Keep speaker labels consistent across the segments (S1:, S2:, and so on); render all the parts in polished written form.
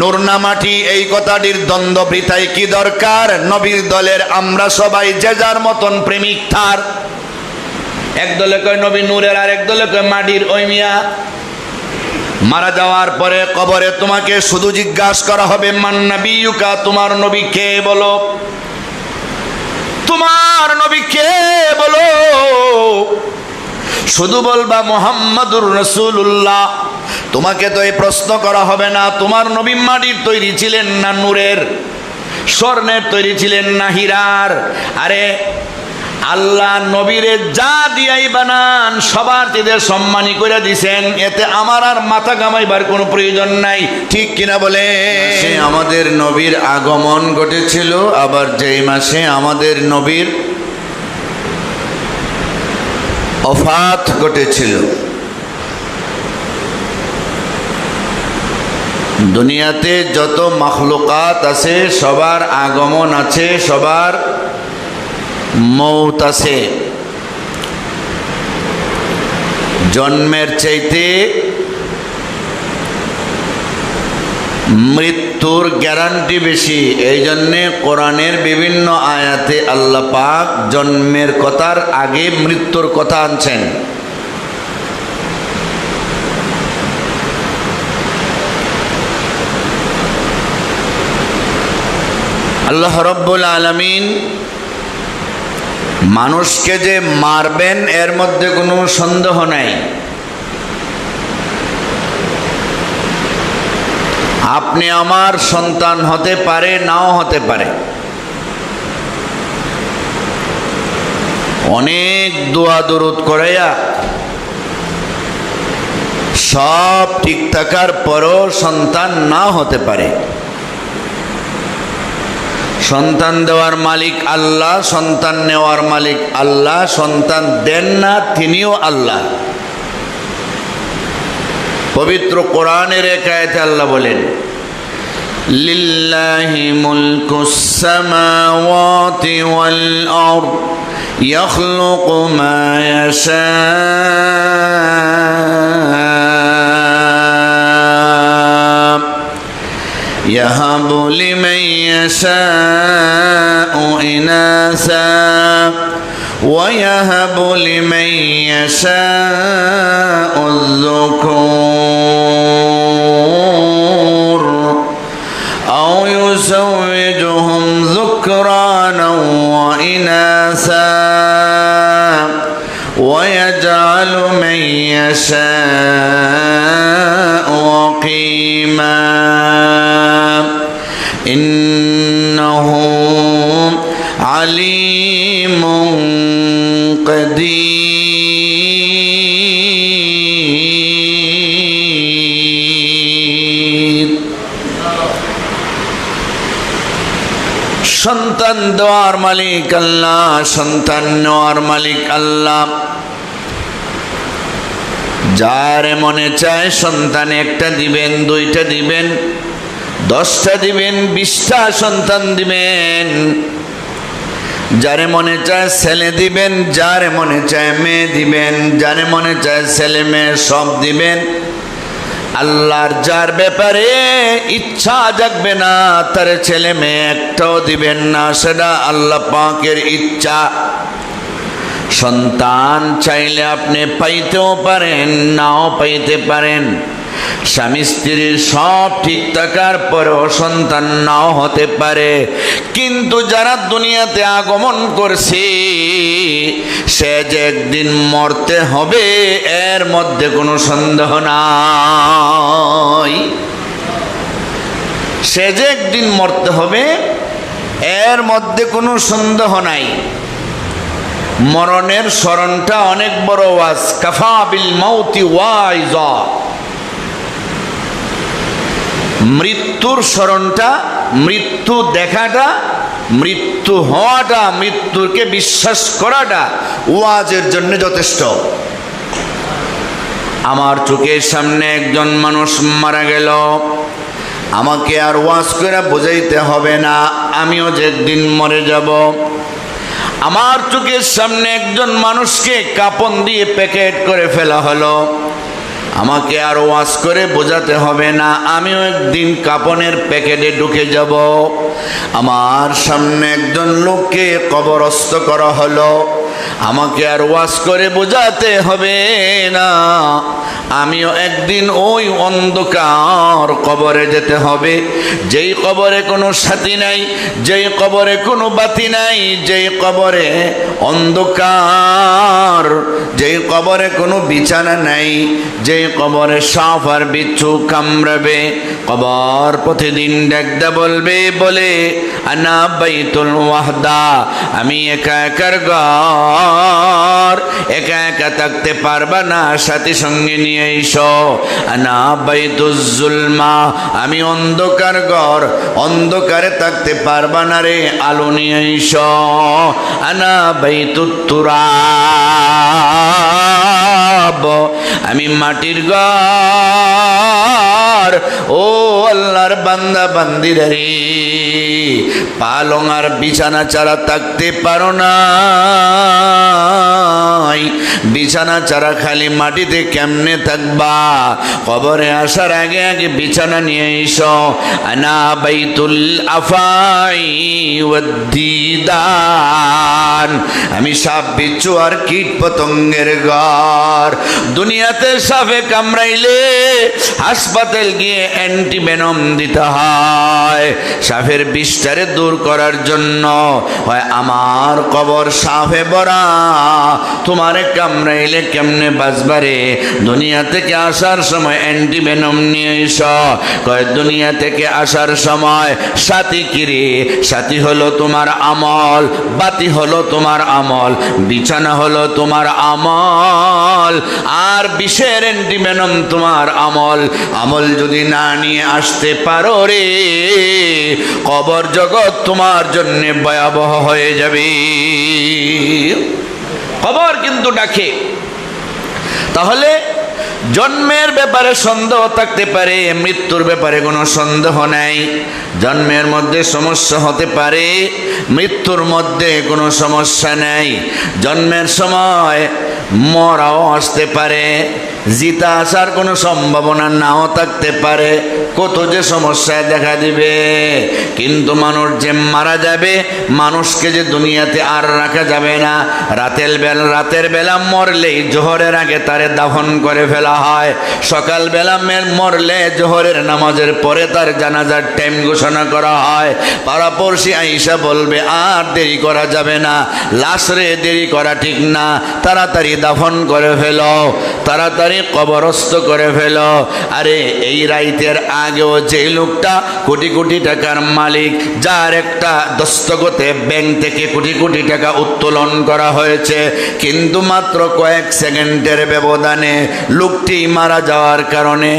S1: নূর না মাটি, এই কথাটির দ্বন্দ্ব বৃথায় কি দরকার? নবীর দলের আমরা সবাই যে যার মতন প্রেমিক থার। এক দলে কয় নবী নূরের, আর এক দলে কয় মাটির। ওই মিয়া, মারা যাওয়ার পরে কবরে তোমাকে শুধু জিজ্ঞাসা করা হবে মান নবিয়ুকা, তোমার নবী কে বলো, তোমার নবী কে বলো। শুধু বলবা মুহাম্মাদুর রাসূলুল্লাহ। তোমাকে তো এই প্রশ্ন করা হবে না তোমার নবী মাটির তৈরি ছিলেন না নূরের, স্বর্ণের তৈরি ছিলেন না হীরার। আরে আল্লাহ নবীরে যা দিয়াই বানান সবার চেয়ে সম্মানী করে দিছেন, এতে আমার আর মাথা ঘামাইবার কোনো প্রয়োজন নাই। ঠিক কিনা বলে? সে আমাদের নবীর আগমন ঘটেছিল, আবার যেই মাসে আমাদের নবীর ওফাত ঘটেছিল। দুনিয়াতে যত মাখলুকাত আছে সবার আগমন আছে, সবার মৌত আছে। জন্মের চাইতে মৃত্যুর গ্যারান্টি বেশি। এই জন্যে কোরআনের বিভিন্ন আয়াতে আল্লাহ পাক জন্মের কথার আগে মৃত্যুর কথা আনছেন। আল্লাহ রব্বুল আলামিন মানুষকে যে মারবেন এর মধ্যে কোনো সন্দেহ নাই। আপনি আমার সন্তান হতে পারে, নাও হতে পারে। অনেক দোয়া দরুদ করাইয়া সব ঠিক থাকার পরও সন্তান নাও হতে পারে। সন্তান দেওয়ার মালিক আল্লাহ, সন্তান নেওয়ার মালিক আল্লাহ। সন্তান দেন না, তিনিও আল্লাহ। পবিত্র কোরআনের এক আয়াতে আল্লাহ বলেন, লিল্লাহি মুলকুস সামাওয়াতি ওয়াল আরদ ইয়াখলুকু মা ইয়াশা يهب لمن يشاء إناثا ويهب لمن يشاء الذكور أو يزوجهم ذكرانا وإناثا ويجعل من يشاء عقيما إنه عليم قدير। সন্তান দেওয়ার মালিক আল্লাহ, সন্তান নেওয়ার মালিক আল্লাহ। যার মনে চায় সন্তান একটা দিবেন, দুইটা দিবেন, 10টা দিবেন, 20টা সন্তান দিবেন। যারে মনে চায় ছেলে দিবেন, যারে মনে চায় মেয়ে দিবেন, যারে মনে চায় ছেলে মেয়ে সব দিবেন। আল্লাহর যার ব্যাপারে ইচ্ছা জাগবে না তার ছেলে মেয়ে একটাও দিবেন না, সেটা আল্লাহ পাকের ইচ্ছা। সন্তান চাইলে আপনি পাইতেও পারেন, নাও পাইতে পারেন। স্বামী স্ত্রীর সব ঠিক থাকার পরেও সন্তান নাও হতে পারে। কিন্তু যারা দুনিয়াতে আগমন করছে সে যে একদিন মরতে হবে এর মধ্যে কোনো সন্দেহ নাই। সে যে একদিন মরতে হবে এর মধ্যে কোনো সন্দেহ নাই। মরণের স্মরণটা অনেক বড় ওয়াজ। কাফা বিল মাউতি ওয়াইজা। মৃত্যুর স্মরণটা, মৃত্যু দেখাটা, মৃত্যু হওয়াটা, মৃত্যুকে বিশ্বাস করাটা ওয়াজের জন্য যথেষ্ট। আমার চোখের সামনে একজন মানুষ মারা গেল, আমাকে আর ওয়াজ করে বোঝাইতে হবে না, আমিও যে একদিন মরে যাব। আমার চোখের সামনে একজন মানুষকে কাপন দিয়ে প্যাকেট করে ফেলা হলো, আমাকে আর ওয়াজ করে বোঝাতে হবে না, আমিও একদিন কাপনের প্যাকেটে ঢুকে যাব। আমার সামনে একজন লোককে কবরস্থ করা হলো, আমাকে আর ওয়াজ করে বোঝাতে হবে না, আমিও একদিন ওই অন্ধকার কবরে যেতে হবে। যেই কবরে কোনো সাথী নাই, যেই কবরে কোনো বাতি নাই, যেই কবরে অন্ধকার, যেই কবরে কোনো বিছানা নাই, যেই কবরে সাপ আর বিচ্ছু কামড়াবে। কবর প্রতিদিন ডাকতে বলবে, বলে আনা বাইতুল ওয়াহদা, আমি একা একার ঘর, একা একা থাকতে পারবা না, সাথী সঙ্গে নিয়ে এসো। আনা বাইতুজ জুলমা, আমি অন্ধকার ঘর, অন্ধকারে থাকতে পারবা না রে, আলো নিয়ে এসো। আনা বাইতুত তুরাব, আমি মাটির ঘর। ও আল্লাহর বান্দা বান্দিরা রে, পালং আর বিছানা ছাড়া থাকতে পারো না, বিছানা ছাড়া খালি মাটিতে কেমনে থাকবা? কবরে আসার আগে আগে বিছানা নিয়ে এসো। আনা বাইতুল আফাই ওয়াদ্দিদান, আমি সাপ বিচ্ছু আর কীট পতঙ্গের ঘর। দুনিয়াতে সাপে কামড়াইলে হাসপাতাল গিয়ে অ্যান্টিভেনম দিতে হয় সাপের বিষটারে দূর করার জন্য। হয় আমার কবর সাপে ভরা, তোমারে কামড়াইলে কেমনে বাঁচবারে? দুনিয়া থেকে আসার সময় অ্যান্টিভেনম নিয়ে এসো। কয় দুনিয়া থেকে আসার সময় সাথী কিরে? সাথী হলো তোমার আমল, বাতি হলো তোমার আমল, বিছানা হলো তোমার আমল, আর বিষের অ্যান্টিভেনম তোমার আমল। আমল যদি না নিয়ে আসতে পারো রে, কবর জগৎ তোমার জন্য ভয়াবহ হয়ে যাবে। কবর কিন্তু ডাকে। তাহলে জন্মের ব্যাপারে সন্দেহ থাকতে পারে, মৃত্যুর ব্যাপারে কোনো সন্দেহ নাই। জন্মের মধ্যে সমস্যা হতে পারে, মৃত্যুর মধ্যে কোনো সমস্যা নাই। জন্মের সময় মরাও আসতে পারে, জিতা আসার কোনো সম্ভাবনা নাও থাকতে পারে, কত যে সমস্যায় দেখা দিবে। কিন্তু মানুষ যে মারা যাবে, মানুষকে যে দুনিয়াতে আর রাখা যাবে না। রাতের বেলা মরলেই জোহরের আগে তারে দাফন করে ফেলা হয়। সকালবেলা মরলে জোহরের নামাজের পরে তার জানাজার টাইম ঘোষণা করা হয়। পাড়াপড়শি আইসা বলবে আর দেরি করা যাবে না, লাশরে দেরি করা ঠিক না, তাড়াতাড়ি দাফন করে ফেলো, তাড়াতাড়ি কবরস্থ করে ফেলো। আরে এই রাইতের আগেও যে লোকটা কোটি কোটি টাকার মালিক, যার একটা দস্তখতে ব্যাংক থেকে কোটি কোটি টাকা উত্তোলন করা হয়েছে, কিন্তু মাত্র কয়েক সেকেন্ডের ব্যবধানে লোকটি মারা যাওয়ার কারণে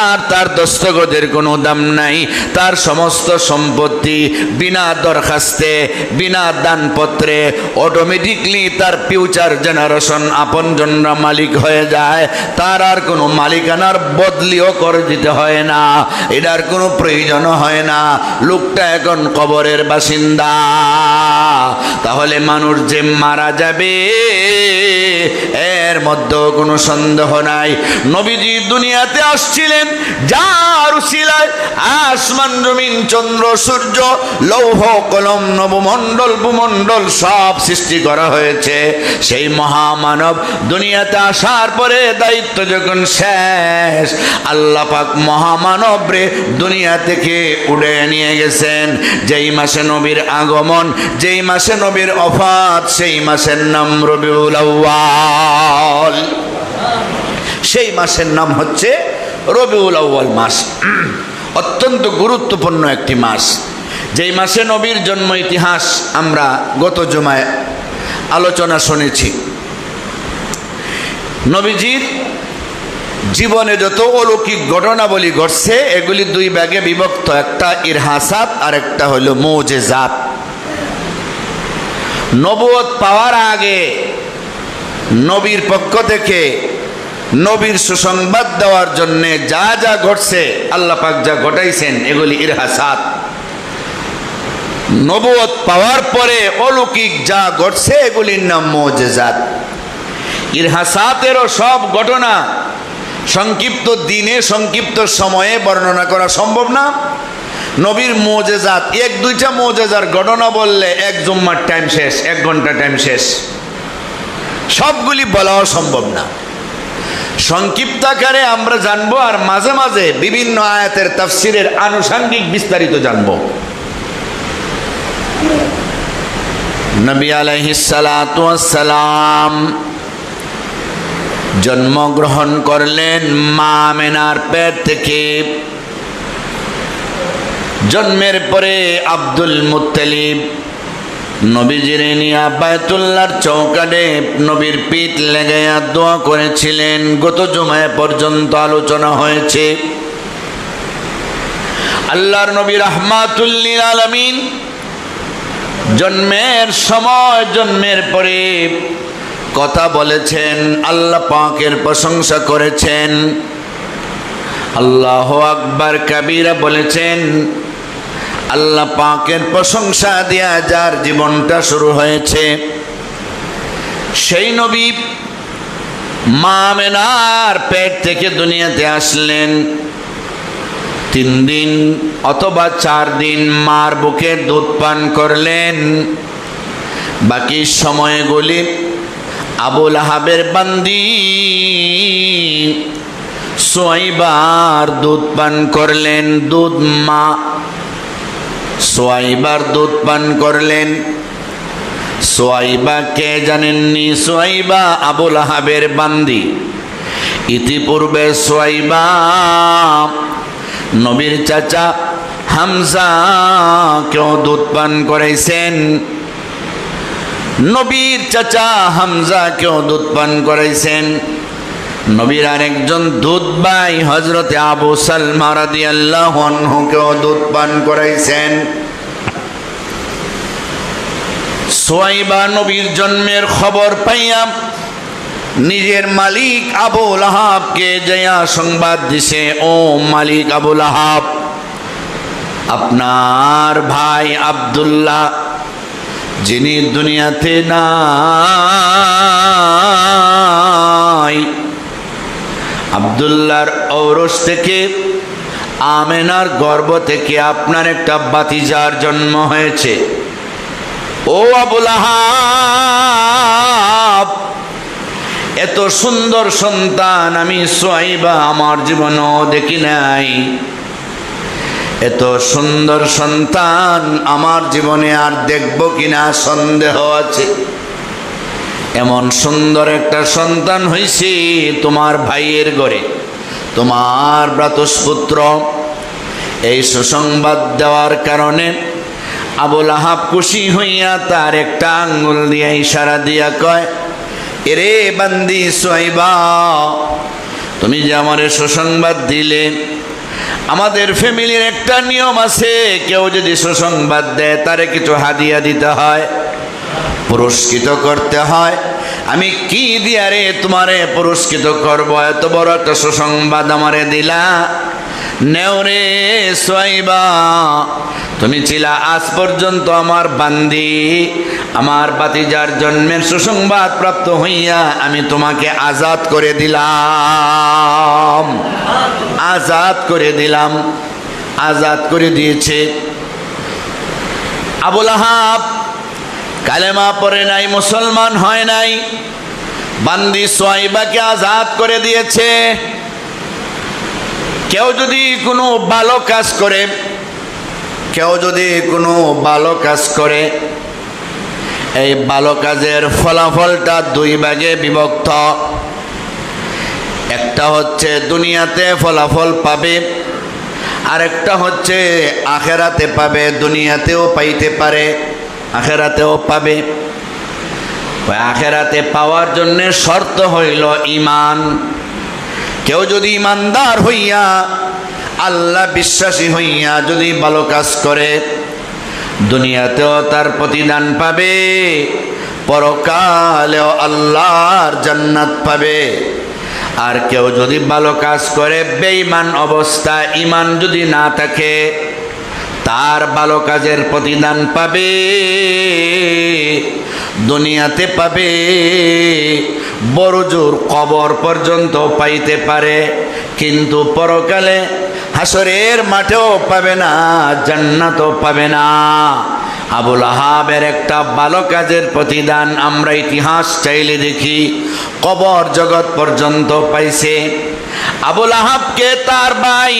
S1: আর তার দস্তখতের কোনো দাম নাই। তার সমস্ত সম্পত্তি বিনা দরখাস্তে, বিনা দানপত্রে অটোমেটিকলি তার ফিউচার জেনারেশন আপনজনরা মালিক হয়ে যায়। তার আর কোনো মালিকানার বদলিও করে দিতে হয় না, এটার কোনো প্রয়োজন হয় না। লোকটা এখন কবরের বাসিন্দা। তাহলে মানুষ যে মারা যাবে এর মধ্যেও কোনো সন্দেহ নাই। নবীজি দুনিয়াতে আসছিলেন যার উসিলায় আসমান জমিন চন্দ্র সূর্য লৌহ কলম নবমণ্ডল ভূমণ্ডল সব সৃষ্টি করা হয়েছে। সেই মহামানব দুনিয়াতে আসার পরে দায়িত্ব যখন শেষ, আল্লাহ পাক মহামানব রে দুনিয়া থেকে উড়ে নিয়ে গেছেন। যেই মাসে নবীর আগমন, যেই মাসে নবীর ওফাত, সেই মাসের নাম রবিউল আউয়াল। সেই মাসের নাম হচ্ছে রবিউল আউয়াল মাস। অত্যন্ত গুরুত্বপূর্ণ একটি মাস। যেই মাসে নবীর জন্ম ইতিহাস আমরা গত জুমায় আলোচনা শুনেছি। নবীজির জীবনে যত অলৌকিক ঘটনাবলী ঘটছে এগুলি দুই ভাগে বিভক্ত, একটা ইরহাসাত আর একটা হলো মুজিজাত। নবুয়ত পাওয়ার আগে নবীর পক্ষ থেকে নবীর সুসংবাদ দেওয়ার জন্য যা যা ঘটছে, আল্লাহ পাক যা ঘটাইছেন, এগুলি ইরহাসাত। নবুয়ত পাওয়ার পরে অলৌকিক যা ঘটছে এগুলির নাম মুজিজাত। ইরহাসাতেরও সব ঘটনা সংক্ষিপ্ত দিনে সংক্ষিপ্ত সময়ে বর্ণনা করা সম্ভব না। নবীর মুজিজাত, এক দুইটা মুজিজার ঘটনা বললে এক জুম্মার টাইম শেষ, 1 ঘন্টা টাইম শেষ, সবগুলি বলাও সম্ভব না। সংক্ষিপ্ত আকারে আমরা জানবো, আর মাঝে মাঝে বিভিন্ন আয়াতের তাফসিরের আনুষঙ্গিক বিস্তারিত জানবো। নবী আলাইহিস সালাতু ওয়াস সালাম জন্মগ্রহণ করলেন মা আমেনার পেট থেকে। জন্মের পরে আব্দুল মুত্তালিব নবীজির নিয়া বায়তুল্লাহর চৌকাঠে নবীর পিঠ লেগাইয়া দোয়া করেছিলেন। গত জুমায় পর্যন্ত আলোচনা হয়েছে। আল্লাহর নবী রাহমাতুল লিল আলামিন জন্মের সময়, জন্মের পরে কথা বলেছেন, আল্লাহ পাকের প্রশংসা করেছেন, আল্লাহু আকবার কাবীরা বলেছেন। আল্লাহ পাকের প্রশংসা দিয়া যার জীবনটা শুরু হয়েছে, সেই নবী মা আমেনার পেট থেকে দুনিয়াতে আসলেন। 3 দিন অথবা 4 দিন মার বুকে দুধ পান করলেন। বাকি সময়গুলি আবু লাহাবের বান্দি সুয়াইবার দুধ পান করলেন। দুধ মা সুয়াইবার দুধ পান করলেন। সুয়াইবা কে জানেননি? সুয়াইবা আবু লাহাবের বান্দি। ইতিপূর্বে সুয়াইবা নবীর চাচা হামজা কেউ দুধ পান করাইছেন। নবীর চাচা হামজা কেউ দুধ পান করাইছেন। নবীর আরেকজন দুধ ভাই হযরতে আবু সালমা রাদিয়াল্লাহু আনহু কেউ দুধ পান করাইছেন। সুয়াইবা নবীর জন্মের খবর পাইয়া নিজের মালিক আবু লাহাবকে যাইয়া সংবাদ দিছে, ও মালিক আবু লাহাব, আপনার ভাই আব্দুল্লাহ যিনি দুনিয়াতে নাই, আব্দুল্লাহর ঔরস থেকে, আমেনার গর্ভ থেকে আপনার একটা ভাতিজার জন্ম হয়েছে। ও আবু লাহাব, এত সুন্দর সন্তান আমি সুয়াইবা আমার জীবনেও দেখি নাই। এত সুন্দর সন্তান আমার জীবনে আর দেখব কিনা সন্দেহ আছে। এমন সুন্দর একটা সন্তান হইছে তোমার ভাইয়ের ঘরে, তোমার ভ্রাতুষ্পুত্র। এই সুসংবাদ দেওয়ার কারণে আবু লাহাব খুশি হইয়া তার একটা আঙ্গুল দিয়া ইশারা দিয়া কয়, এরে বান্দি সুয়াইবা, তুমি যে আমারে সুসংবাদ দিলে, আমাদের ফ্যামিলির একটা নিয়ম আছে, কেউ যদি সুসংবাদ দেয় তারে কিছু হাদিয়া দিতে হয়, পুরস্কৃত করতে হয়। আমি কি দিয়া রে তোমারে পুরস্কৃত করব? এত বড় একটা সুসংবাদ আমারে দিলা, নেও রে সুয়াইবা, তুমি ছিলা আজ পর্যন্ত আমার বান্দি। আমার ভাতিজার জন্মের সুসংবাদ প্রাপ্ত হইয়া আমি তোমাকে আজাদ করে দিলাম, আজাদ করে দিলাম। আজাদ করে দিয়েছে। আবু লাহাব কালেমা পড়ে নাই, মুসলমান হয় নাই, বান্দি সুয়াইবাকে আজাদ করে দিয়েছে। কেউ যদি কোনো ভালো কাজ করে, কেউ যদি কোনো ভালো কাজ করে, এই ভালো কাজের ফলাফলটা 2 ভাগে বিভক্ত। একটা হচ্ছে দুনিয়াতে ফলাফল পাবে, আরেকটা হচ্ছে আখেরাতে পাবে। দুনিয়াতেও পাইতে পারে, আখেরাতেও পাবে। আখেরাতে পাওয়ার জন্য শর্ত হইল ঈমান। কেউ যদি ইমানদার হইয়া, আল্লাহ বিশ্বাসী হইয়া যদি ভালো কাজ করে, দুনিয়াতেও তার প্রতিদান পাবে, পরকালেও আল্লাহর জান্নাত পাবে। আর কেউ যদি ভালো কাজ করে বেঈমান অবস্থা, ঈমান যদি না থাকে, তার ভালো কাজের প্রতিদান পাবে, দুনিয়াতে পাবে, বড় জোর কবর পর্যন্ত পাইতে পারে, কিন্তু পরকালে হাসরের মাঠেও পাবে না, জান্নাতও পাবে না। আবুল আহাবের একটা ভালো কাজের প্রতিদান আমরা ইতিহাস চাইলে দেখি, কবর জগৎ পর্যন্ত পাইছে। আবুল আহাবকে তার ভাই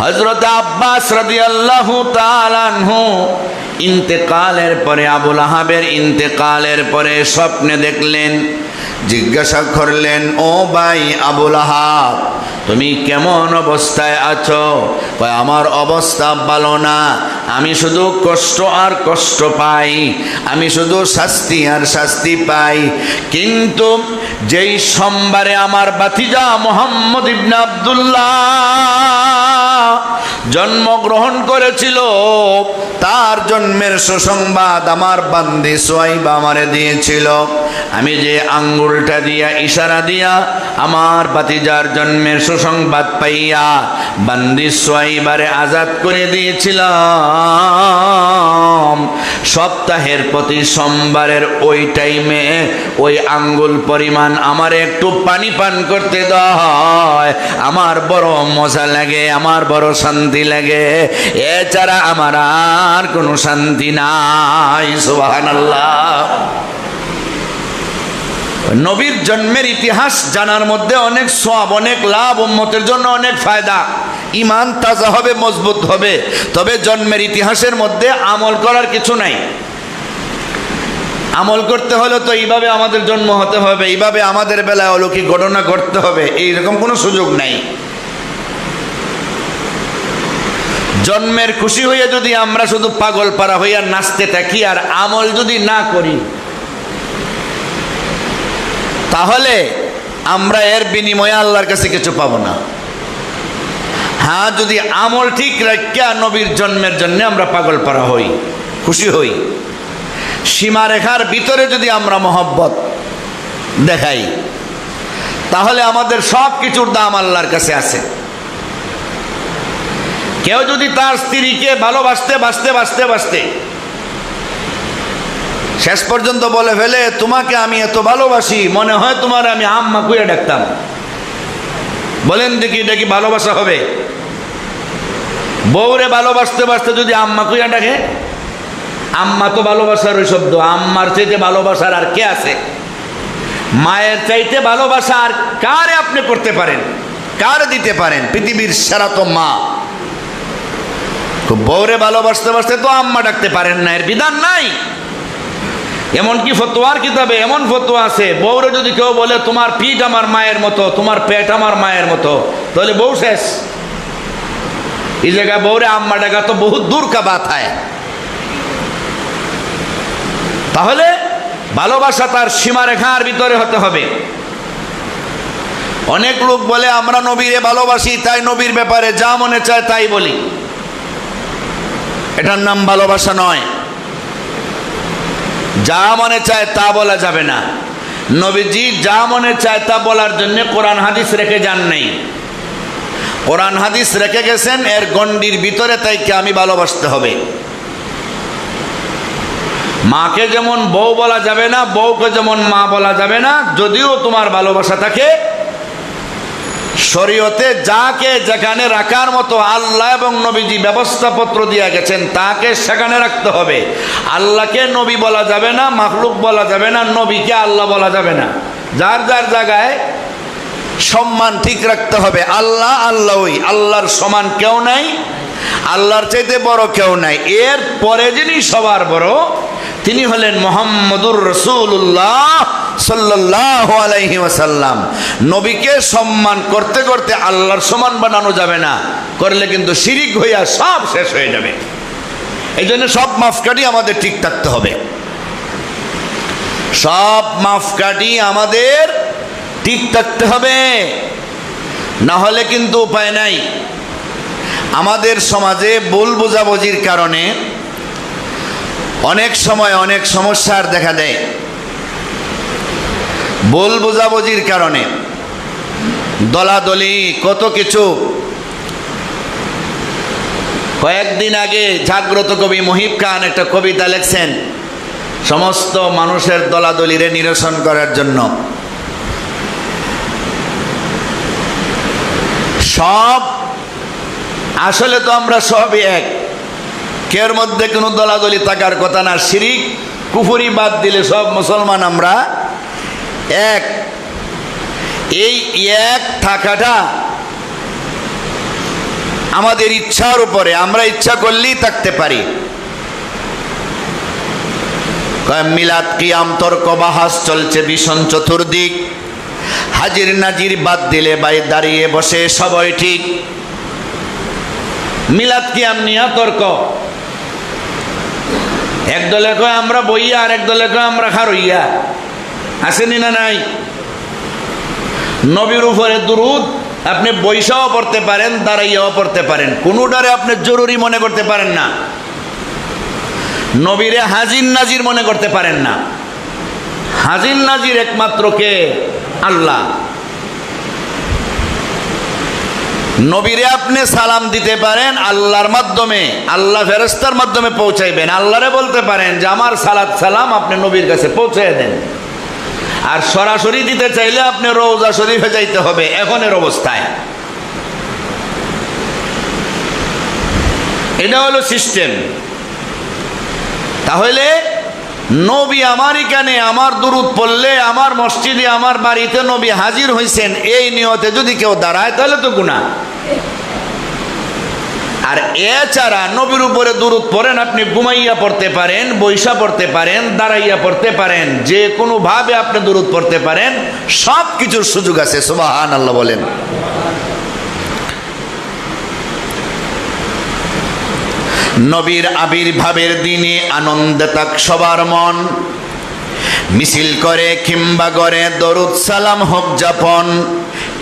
S1: হযরত আব্বাস রাদিয়াল্লাহু তাআলা আনহু ইন্তেকালের পরে, আবুল আহাবের ইন্তেকালের পরে স্বপ্নে দেখলেন। জিজ্ঞাসা করলেন, ও ভাই আবুল আহাব, তুমি কেমন অবস্থায় আছো? কয়, আমার অবস্থা ভালো না, আমি শুধু কষ্ট আর কষ্ট পাই, আমি শুধু শাস্তি আর শাস্তি পাই। কিন্তু যেই সোমবারে আমার ভাতিজা মুহাম্মদ ইবনে আব্দুল্লাহ জন্মগ্রহণ করেছিল, তার জন্মের সুসংবাদ আমার বান্দি সুয়াইবা আমারে দিয়েছিল। আমি যে আঙ্গুলটা দিয়া ইশারা দিয়া আমার ভাতিজার জন্মের সুসংবাদ পাইয়া বান্দি সুয়াইবারে আজাদ করে দিয়েছিলাম, সপ্তাহের প্রতি সোমবারের ওই টাইমে ওই আঙ্গুল পরিমাণ আমার একটু পানি পান করতে দেওয়া হয়, আমার বড় মজা লাগে, আমার বড় শান্তি লাগে, এছাড়া আমার আর কোনো শান্তি নাই। সুবহানাল্লাহ। নবীর জন্মের ইতিহাস জানার মধ্যে অনেক সওয়াব, অনেক লাভ, উম্মতের জন্য অনেক ফায়দা। ঈমান তাজা হবে, মজবুত হবে। তবে জন্মের ইতিহাসের মধ্যে আমল করার কিছু নাই। আমল করতে হলে তো এইভাবে আমাদের জন্ম হতে হবে, এইভাবে আমাদের বেলায় অলৌকিক ঘটনা ঘটতে হবে, এইরকম কোনো সুযোগ নাই। জন্মের খুশি হইয়া যদি আমরা শুধু পাগল পারা হইয়া নাচতে থাকি আর আমল যদি না করি, তাহলে আমরা এর বিনিময়ে আল্লাহর কাছে কিছু পাবো না। হ্যাঁ, যদি আমল ঠিক রাখিয়া নবীর জন্মের জন্য আমরা পাগল পারা হই, খুশি হই, সীমারেখার ভিতরে যদি আমরা মহব্বত দেখাই, তাহলে আমাদের সব কিছুর দাম আল্লাহর কাছে আছে। কেউ যদি তার স্ত্রীকে ভালোবাসতে বাসতে বাসতে বাসতে শেষ পর্যন্ত বলে ফেলে, তোমাকে আমি এত ভালোবাসি, মনে হয় তোমার আমি আম্মা কুইয়া ডাকতাম, বলেন দেখি এটা কি ভালোবাসা হবে? বউরে ভালোবাসতে বাসতে যদি আম্মা কুইয়া ডাকে, আম্মা তো ভালোবাসার ওই শব্দ, আম্মার চাইতে ভালোবাসার আর কে আছে? মায়ের চাইতে ভালোবাসা আর কারে আপনি করতে পারেন, কারে দিতে পারেন? পৃথিবীর সেরা তো মা। বউরে ভালোবাসতে বাসতে তো আম্মা ডাকতে পারেন না, এর বিধান নাই। এমনকি ফতোয়ার কিতাবে এমন ফতোয়া আছে, বউরে যদি কেউ বলে তোমার পিঠ আমার মায়ের মতো, তোমার পেট আমার মায়ের মতো, তাহলে বউ শেষ। এই জায়গায় বউরে আম্মা ডাকা তো বহুত দূর কা বাত হয়। তাহলে ভালোবাসা তার সীমারেখার ভিতরে হতে হবে। অনেক লোক বলে আমরা নবীরে ভালোবাসি, তাই নবীর ব্যাপারে যা মনে চায় তাই বলি। এটার নাম ভালোবাসা নয়। যা মনে চায় তা বলা যাবে না। নবীজি যা মনে চায় তা বলার জন্য কোরআন হাদিস রেখে যান নাই। কোরআন হাদিস রেখে গেছেন এর গণ্ডির ভিতরে, তাইকে আমি ভালোবাসতে হবে। মাকে যেমন বউ বলা যাবে না, বউকে যেমন মা বলা যাবে না। যদিও তোমার ভালোবাসা থাকে, শরীয়তে যাকে যেখানে রাখার মতো আল্লাহ এবং নবীজি ব্যবস্থাপত্র দিয়ে গেছেন তাকে সেখানে রাখতে হবে। আল্লাহকে নবী বলা যাবে না, মাখলুক বলা যাবে না, নবীকে আল্লাহ বলা যাবে না। যার যার জায়গায় সম্মান ঠিক রাখতে হবে। আল্লাহ আল্লাহই, আল্লাহর সমান কেউ নাই, আল্লাহর চাইতে বড় কেউ নাই। এর পরে যিনি সবার বড় তিনি হলেন মুহাম্মদুর রাসূলুল্লাহ সাল্লাল্লাহু আলাইহি ওয়াসাল্লাম। নবীকে সম্মান করতে করতে আল্লাহর সমান বানানো যাবে না, করলে কিন্তু শিরিক হইয়া সব শেষ হয়ে যাবে। এই জন্য সব মাপকাঠি আমাদের ঠিক থাকতে হবে, সব মাপকাঠি আমাদের ঠিক থাকতে হবে, না হলে কিন্তু উপায় নাই। আমাদের সমাজে ভুল বোঝাবুঝির কারণে অনেক সময় অনেক সমস্যার দেখা দেয়। ভুল বোঝাবুঝির কারণে দলাদলি কত কিছু। কয়েকদিন আগে জাগ্রত কবি মুহিব খান একটা কবিতা লিখছেন সমস্ত মানুষের দলাদলিরে নিরসন করার জন্য। সব আসলে তো আমরা সবই এক, কের মধ্যে কোনো দলাদলি থাকার কথা না। শিরিক কুফরি বাদ দিলে সব মুসলমান আমরা এক। এই এক থাকাটা আমাদের ইচ্ছার উপরে, আমরা ইচ্ছা করলেই থাকতে পারি। মিলাদ কিয়াম তর্ক বাহাস চলছে ভীষণ চতুর্দিক, হাজির নাজির বাদ দিলে বাই দাঁড়িয়ে বসে সবাই ঠিক। মিলাদ কিয়াম নিয়ে তর্ক, একদলে কয় আমরা বইয়া, আর একদলে কয় আমরা খারইয়া। আসেনি না নাই? নবীর উপরে দুরুদ আপনি বৈশাও পড়তে পারেন, দাঁড়াইয়াও পড়তে পারেন, কোনোটারে আপনি জরুরি মনে করতে পারেন না। নবীরে হাজির নাজির মনে করতে পারেন না। হাজির নাজির একমাত্র কে? আল্লাহ। নবীরে আপনি সালাম দিতে পারেন আল্লাহর মাধ্যমে, আল্লাহ ফেরেশতার মাধ্যমে পৌঁছাইবেন। আল্লাহরে বলতে পারেন যে আমার সালাত সালাম আপনি নবীর কাছে পৌঁছে দেন। আর সরাসরি দিতে চাইলে আপনি রওজা শরীফে যাইতে হবে এখনের অবস্থায়। এটা হলো সিস্টেম। তাহলে নবী আমার এখানে আমার দুরুদ পড়লে আমার মসজিদে আমার বাড়িতে নবী হাজির হয়েছেন এই নিয়তে যদি কেউ দাঁড়ায় তাহলে তো গুনাহ। আর এছাড়া নবীর উপরে দুরুদ পড়েন, আপনি ঘুমাইয়া পড়তে পারেন, বৈশা পড়তে পারেন, দাঁড়াইয়া পড়তে পারেন, যে কোনো ভাবে আপনি দুরুদ পড়তে পারেন, সব কিছুর সুযোগ আছে। সুবহানাল্লাহ বলেন। নবীর আবির্ভাবের দিনে আনন্দে থাক সবার মন, মিছিল করে কিংবা করে দরুদ সালাম হোক যাপন।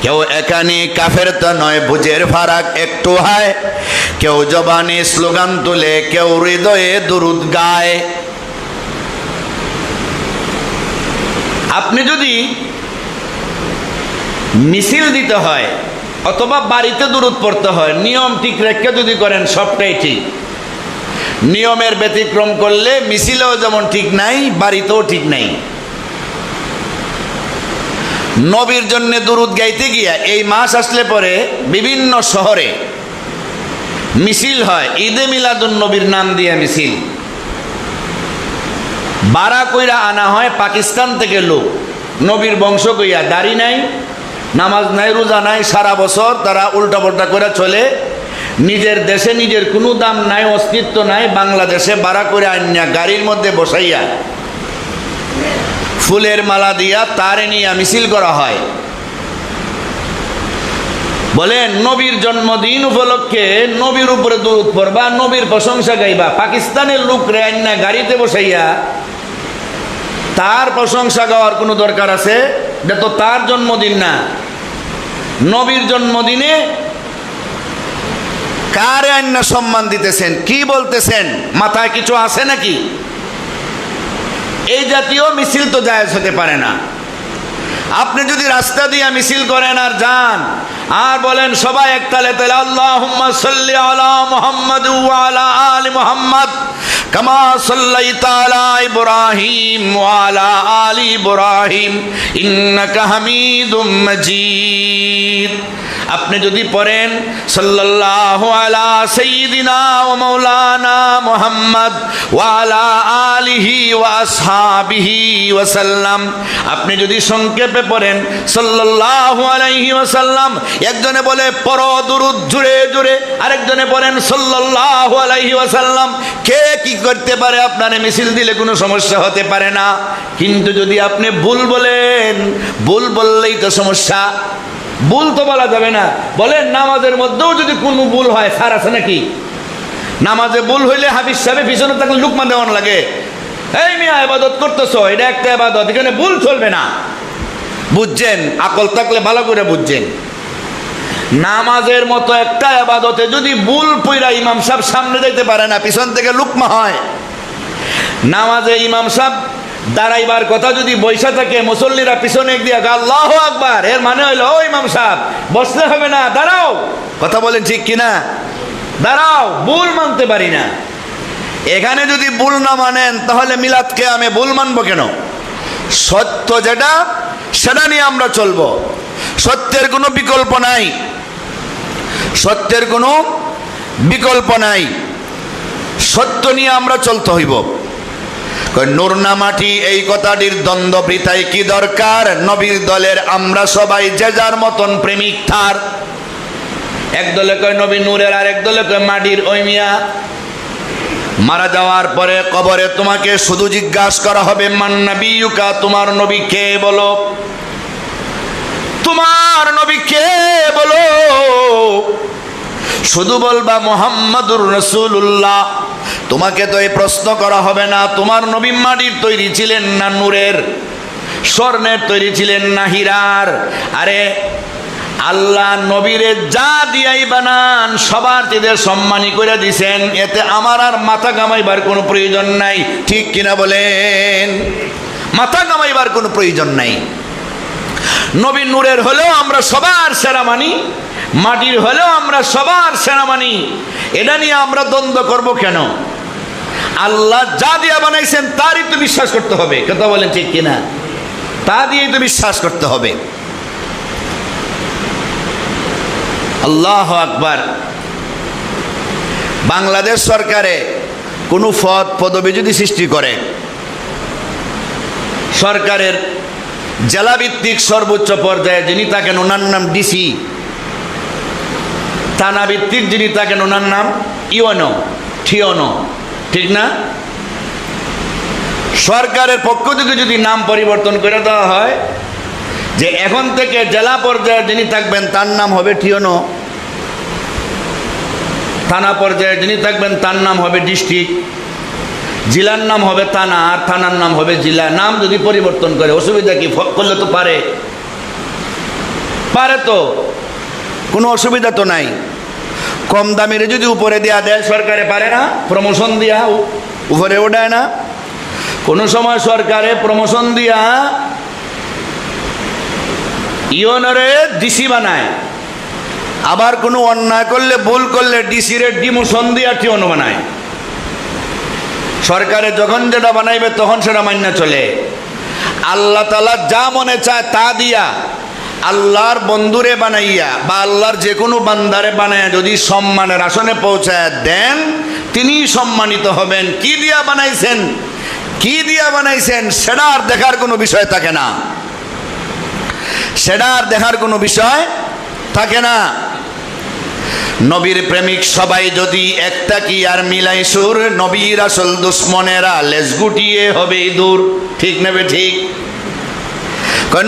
S1: কেউ একানি কাফের তো নয়, বুঝের ফারাক একটু হয়। কেউ জবানে স্লোগান তুলে, কেউ হৃদয়ে দুরুদ গায়। আপনি যদি মিছিল দিতে হয় অথবা বাড়িতে দুরুদ পড়তে হয়, নিয়ম ঠিক রেখে যদি করেন সবটাই ঠিক। নিয়মের ব্যতিক্রম করলে মিছিলেও যেমন ঠিক নাই, বাড়িতেও ঠিক নাই। নবীর জন্য দুরুদ গাইতে গিয়া এই মাস আসলে পরে বিভিন্ন শহরে মিছিল হয়, ঈদে মিলাদুন নবীর নাম দিয়ে মিছিল। বাড়া কইরা আনা হয় পাকিস্তান থেকে লোক, নবীর বংশ কইয়া, দাড়ি নাই, নামাজ নাই, রোজা নাই, সারা বছর তারা উল্টা পাল্টা করে চলে। নিজের দেশে নিজের কোনো দাম নাই, অস্তিত্ব নাই। বাংলাদেশে বাড়া করে আনিয়া গাড়ির মধ্যে বসাইয়া ফুলের মালা দিয়া তারে নিয়ে মিছিল করা হয়। বলেন নবীর জন্মদিন উপলক্ষে নবীর উপরে দুরূদ পড়বা, নবীর প্রশংসা গাইবা। পাকিস্তানের লোকরে আনিয়া গাড়িতে বসাইয়া তার প্রশংসা গাওয়ার কোনো দরকার আছে? এটা তো তার জন্মদিন না। নবীর জন্মদিনে কারে আইনা সম্মান দিতেছেন, কি বলতেছেন? মাথায় কিছু আছে নাকি? এই জাতীয় মিছিল তো জায়েজ হতে পারে না। আপনি যদি রাস্তা দিয়ে মিছিল করেন আর যান আর বলেন সবাই একতালে তালে আল্লাহুম্মা সাল্লি আলা মুহাম্মাদ ওয়া আলা আলি মুহাম্মাদ কামা সাল্লাইতা আলা ইব্রাহিম ওয়া আলা আলি ইব্রাহিম ইন্নাকা হামিদুম মাজিদ। আপনি যদি পড়েন সাল্লাল্লাহু আলা সাইয়্যিদিনা ওয়া মাওলানা মুহাম্মদ ওয়া আলা আলিহি ওয়া আসহাবিহি ওয়া সাল্লাম, আপনি যদি সংক্ষেপে পড়েন সাল্লাল্লাহু আলাইহি ওয়াসাল্লাম, একজনে বলে পড়ো দুরূদ জুড়ে জুড়ে, আরেকজনে পড়েন সাল্লাল্লাহু আলাইহি ওয়াসাল্লাম। কে কি করতে পারে? আপনারে মিছিল দিলে কোনো সমস্যা হতে পারে না। কিন্তু যদি আপনি ভুল বলেন, ভুল বললেই তো সমস্যা। ভুল তো বলা যাবে না। বলেন নামাজের মধ্যেও যদি কোনো ভুল হয়, সার আছে নাকি? নামাজে ভুল হইলে হাফিজ সাহেব পিছনে থাকলে লুকমা দেওয়ান লাগে, এই মিয়া ইবাদত করতেছো, এটা একটা ইবাদত, এখানে ভুল চলবে না। বুঝছেন? আকল থাকলে ভালো করে বুঝছেন। নামাজের মতো একটা ইবাদতে যদি ভুল পইরা ইমাম সাহেব সামনে যাইতে পারে না, পিছন থেকে লুকমা হয়। নামাজে ইমাম সাহেব দাঁড়াইবার কথা যদি বৈশা থাকে, মুসল্লিরা পিছনে দিয়ে আল্লাহু আকবার, এর মানে হইলো ও ইমাম সাহেব বসলে হবে না, দাঁড়াও। কথা বলেন ঠিক কিনা? দাঁড়াও, ভুল মানতে পারি না। এখানে যদি ভুল না মানেন তাহলে মিলাদকে আমি ভুল মানবো কেন? সত্য যেটা সেটা নিয়ে আমরা চলবো, সত্যের কোনো বিকল্প নাই। সত্যের কোনো বিকল্প নাই, সত্য নিয়ে আমরা চলতে হইব। নূর না মাটি এই কথাটির দ্বন্দ্ব বৃথায় কি দরকার? নবীর দলের আমরা সবাই যে যার মতন প্রেমিক থার। এক দলে কয় নবী নূরের, আর এক দলে কয় মাটির। ওই মিয়া, মারা যাওয়ার পরে কবরে তোমাকে শুধু জিজ্ঞাসা করা হবে মান নবিয়ুকা, তোমার নবী কে বলো, তোমার নবী কে বলো। শুধু বলবা মুহাম্মাদুর রাসূলুল্লাহ। তোমাকে তো এই প্রশ্ন করা হবে না তোমার নবী মাটির তৈরি ছিলেন না নূরের, স্বর্ণের তৈরি ছিলেন না হীরার। আরে আল্লাহ নবীরে যা দিয়াই বানান সবার চেয়ে সম্মানী করে দিছেন, এতে আমার আর মাথা কামাইবার কোনো প্রয়োজন নাই। ঠিক কিনা বলেন? মাথা কামাইবার কোনো প্রয়োজন নাই। নবী নূরের হলেও আমরা সবার সেরা মানি, মাটির হলেও আমরা সবার সেরা মানি। এটা নিয়ে আমরা দ্বন্দ্ব করব কেন? আল্লাহ যা দিয়া বানাইছেন তারই তো বিশ্বাস করতে হবে। কথা বলেন ঠিক কিনা? তা দিয়েই তো বিশ্বাস করতে হবে। আল্লাহু আকবার। বাংলাদেশ সরকারে কোনো পদ পদবি যদি সৃষ্টি করে, সরকারের জেলাভিত্তিক সর্বোচ্চ পর্যায়ে যিনি থাকেন ওনার নাম ডিসি, থানা ভিত্তিক যিনি থাকেন ওনার নাম ইওনো, ঠিওনো, ঠিক না? সরকারের পক্ষ থেকে যদি নাম পরিবর্তন করে দেওয়া হয় যে এখন থেকে জেলা পর্যায়ে যিনি থাকবেন তার নাম হবে ঠিওনো, থানা পর্যায়ে যিনি থাকবেন তার নাম হবে ডিস্ট্রিক্ট, জেলার নাম হবে থানা, আর থানার নাম হবে জেলা। নাম যদি পরিবর্তন করে অসুবিধা কি? করলে তো পারে, পারে তো, কোনো অসুবিধা তো নাই। কম দামের যদি উপরে দেয়া দেয় সরকারে, পারে না? প্রমোশন দিয়া উপরে ওঠায় না? কোনো সময় সরকারে প্রমোশন দিয়া ইওনরে ডিসি বানায়, আবার কোনো অন্যায় করলে ভুল করলে ডিসিরে ডিমোশন দিয়া টিওনো বানায়। সরকারে যখন যেটা বানাইবে তখন সেটা মান্য চলে। আল্লাহ তাআলা যা মনে চায় তা দিয়া আল্লাহর বন্ধুরে বানাইয়া বা আল্লাহর যে কোনো বান্দারে বানাইয়া যদি সম্মানের আসনে পৌঁছায় দেন, তিনি সম্মানিত হবেন। কি দিয়া বানাইছেন, কি দিয়া বানাইছেন সেটা আর দেখার কোনো বিষয় থাকে না, সেটা আর দেখার কোনো বিষয় থাকে না। নবীর প্রেমিক সবাই যদি একটা কি আর মিলাই সুর, নবীর আসল দুশ্মনেরা লেজ গুটিয়ে হবে দূর। ঠিক নেবে? ঠিক।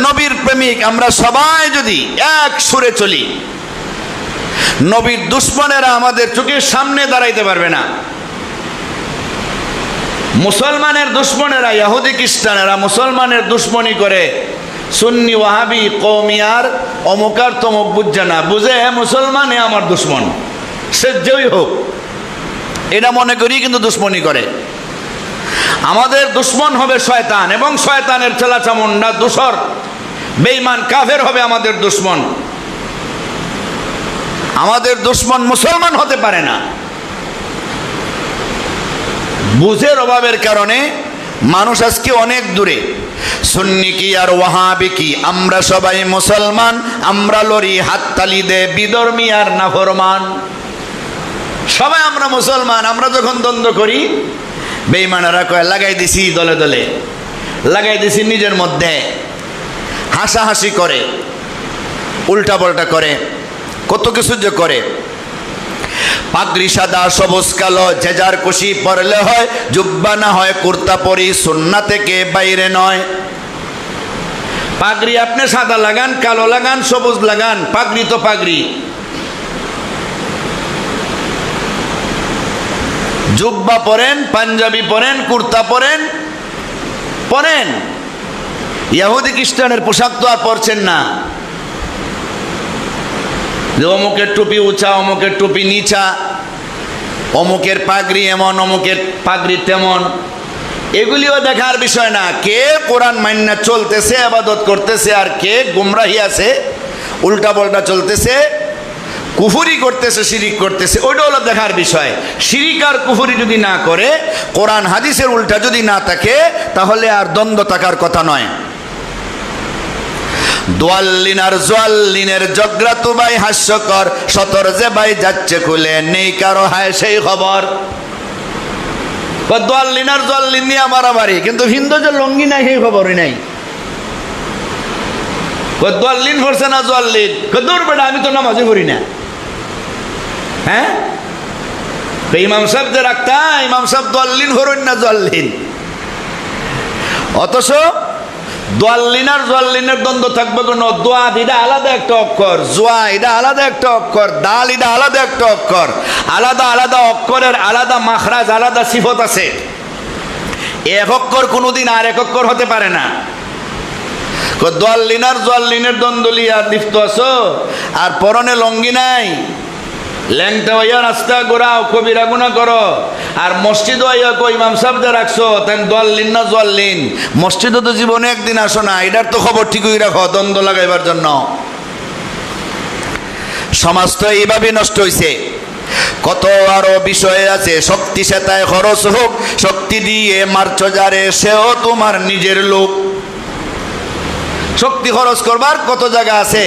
S1: নবীর প্রেমিক আমরা সবাই যদি এক সুরে চলি, নবীর দুশ্মনেরা আমাদের চোখের সামনে দাঁড়াইতে পারবে না। মুসলমানের দুশ্মনেরা, ইহুদি খ্রিস্টানেরা মুসলমানের দুশ্মনী করে, সুন্নি ওয়াহাবি কওমিয়ার অমুকার তমুক বুঝছে না, বুঝে মুসলমানে আমার দুশ্মন, সে যেই হোক, এটা মনে করি কিন্তু দুশ্মনী করে। আমাদের দুশ্মন হবে শয়তান, এবং শয়তানের চেলাচামুন্ডা দূষর বেঈমান কাফের হবে আমাদের দুশ্মন। আমাদের দুশ্মন মুসলমান হতে পারে না। বুঝের অভাবের কারণে মানুষ আজকে অনেক দূরে। সুন্নি কি আর ওয়াহাবি কি, আমরা সবাই মুসলমান, আমরা লড়ি হাততালি দে বিধর্মী আর নাফরমান। সবাই আমরা মুসলমান। আমরা যখন দ্বন্দ্ব করি বেঈমানেরা কয় লাগাই দিছি দলে দলে, লাগাই দিছি নিজের মধ্যে, হাসাহাসি করে, উল্টা পাল্টা করে, কত কিছু যে করে। পাগড়ি সাদা সবুজ কালো যে যার খুশি পরলে হয়, জুব্বা না হয় কুর্তা পরি সুন্নাহ থেকে বাইরে নয়। পাগড়ি আপনি সাদা লাগান, কালো লাগান, সবুজ লাগান, পাগড়ি তো পাগড়ি। জুব্বা পরেন, পাঞ্জাবি পরেন, কুর্তা পরেন, পরেন। ইহুদি খ্রিস্টানের পোশাক তো আর পরছেন না, যে অমুকের টুপি উঁচা, অমুকের টুপি নিচা, অমুকের পাগড়ি এমন, অমুকের পাগড়ি তেমন। এগুলিও দেখার বিষয় না। কে কোরআন মান্না চলতেছে, ইবাদত করতেছে, আর কে গুমরাহি আছে, উল্টা পাল্টা চলতেছে, কুফরি করতেছে, শিরিক করতেছে, ওইটা হলো দেখার বিষয়। শিরিক আর কুফরি যদি না করে, কোরআন হাদিসের উল্টা যদি না থাকে, তাহলে আর দ্বন্দ্ব থাকার কথা নয়। দোয়াল্লিন আর জোয়াল্লিনের জগরাতু ভাই হাস্যকর, সতর যে ভাই যাচ্ছে খুলে নেই কারো হায় সেই খবর। দোয়াল্লিন আর জোয়াল্লিন নিয়ে মারামারি, কিন্তু হিন্দু যে লঙ্গি নাই সেই খবরই নাই। দোয়াল্লিন পড়ছে না জোয়াল্লিন, দূর বেটা আমি তো নামাজে পড়ি না। হ্যাঁ, ইমাম সাহেব যে রাখতা, ইমাম সাহেব দোয়াল্লিন হরুন না জোয়াল্লিন। অথচ দোয়াল্লিন আর জোয়াল্লিনের দ্বন্দ্ব থাকবে কেন? দোয়া এটা আলাদা একটা অক্ষর, জোয়া এটা আলাদা একটা অক্ষর, দাল এটা আলাদা একটা অক্ষর। আলাদা আলাদা অক্ষরের আলাদা মাখরাজ, আলাদা সিফত আছে। এক অক্ষর কোনোদিন আর এক অক্ষর হতে পারে না। দোয়াল্লিন আর জোয়াল্লিনের দ্বন্দ্ব লিয়া লিপ্ত আছো, আর পরনে লঙ্গি নাই, ল্যাংটা হইয়া রাস্তা ঘোরাও, কবিরা গুণা করো, আর মসজিদ হইয়া কই ইমাম সাহেব যা রাখছো তাই দোয়াল্লিন না জোয়াল্লিন। মসজিদে তো জীবনে একদিন আসো না, এটার তো খবর ঠিকই রাখো দ্বন্দ্ব লাগাইবার জন্য। সমাজ তো এইভাবে নষ্ট হইছে। কত আরো বিষয় আছে। শক্তি সেতায় খরচ হোক, শক্তি দিয়ে মারছ যারে সেও তোমার নিজের লোক। শক্তি খরচ করবার কত জায়গা আছে,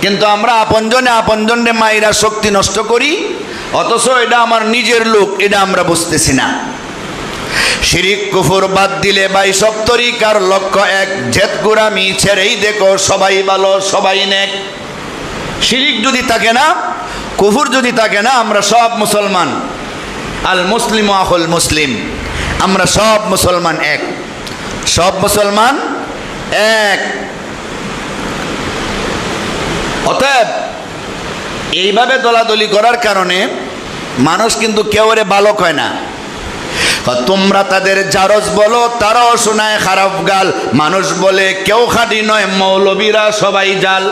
S1: কিন্তু আমরা আপনজনে মাইরা শক্তি নষ্ট করি, অথচ এটা আমার নিজের লোক, এটা আমরা বুঝতেছি না। শিরিক কুফর বাদ দিলে ভাই সব তরিকার লক্ষ্য এক, জেদ গুরামি ছেড়েই দেখো সবাই ভালো সবাই নেক। শিরিক যদি থাকে না, কুফর যদি থাকে না, আমরা সব মুসলমান। আল মুসলিম আহুল মুসলিম, আমরা সব মুসলমান এক, সব মুসলমান এক। অতএব এইভাবে দলাদলি করার কারণে মানুষ কিন্তু কেউ ভালো কয় না। তোমরা তাদের জারজ বলো, তারাও শোনায় খারাপ গাল। মানুষ বলে কেউ খাঁটি নয়, মৌলবীরা সবাই জাল।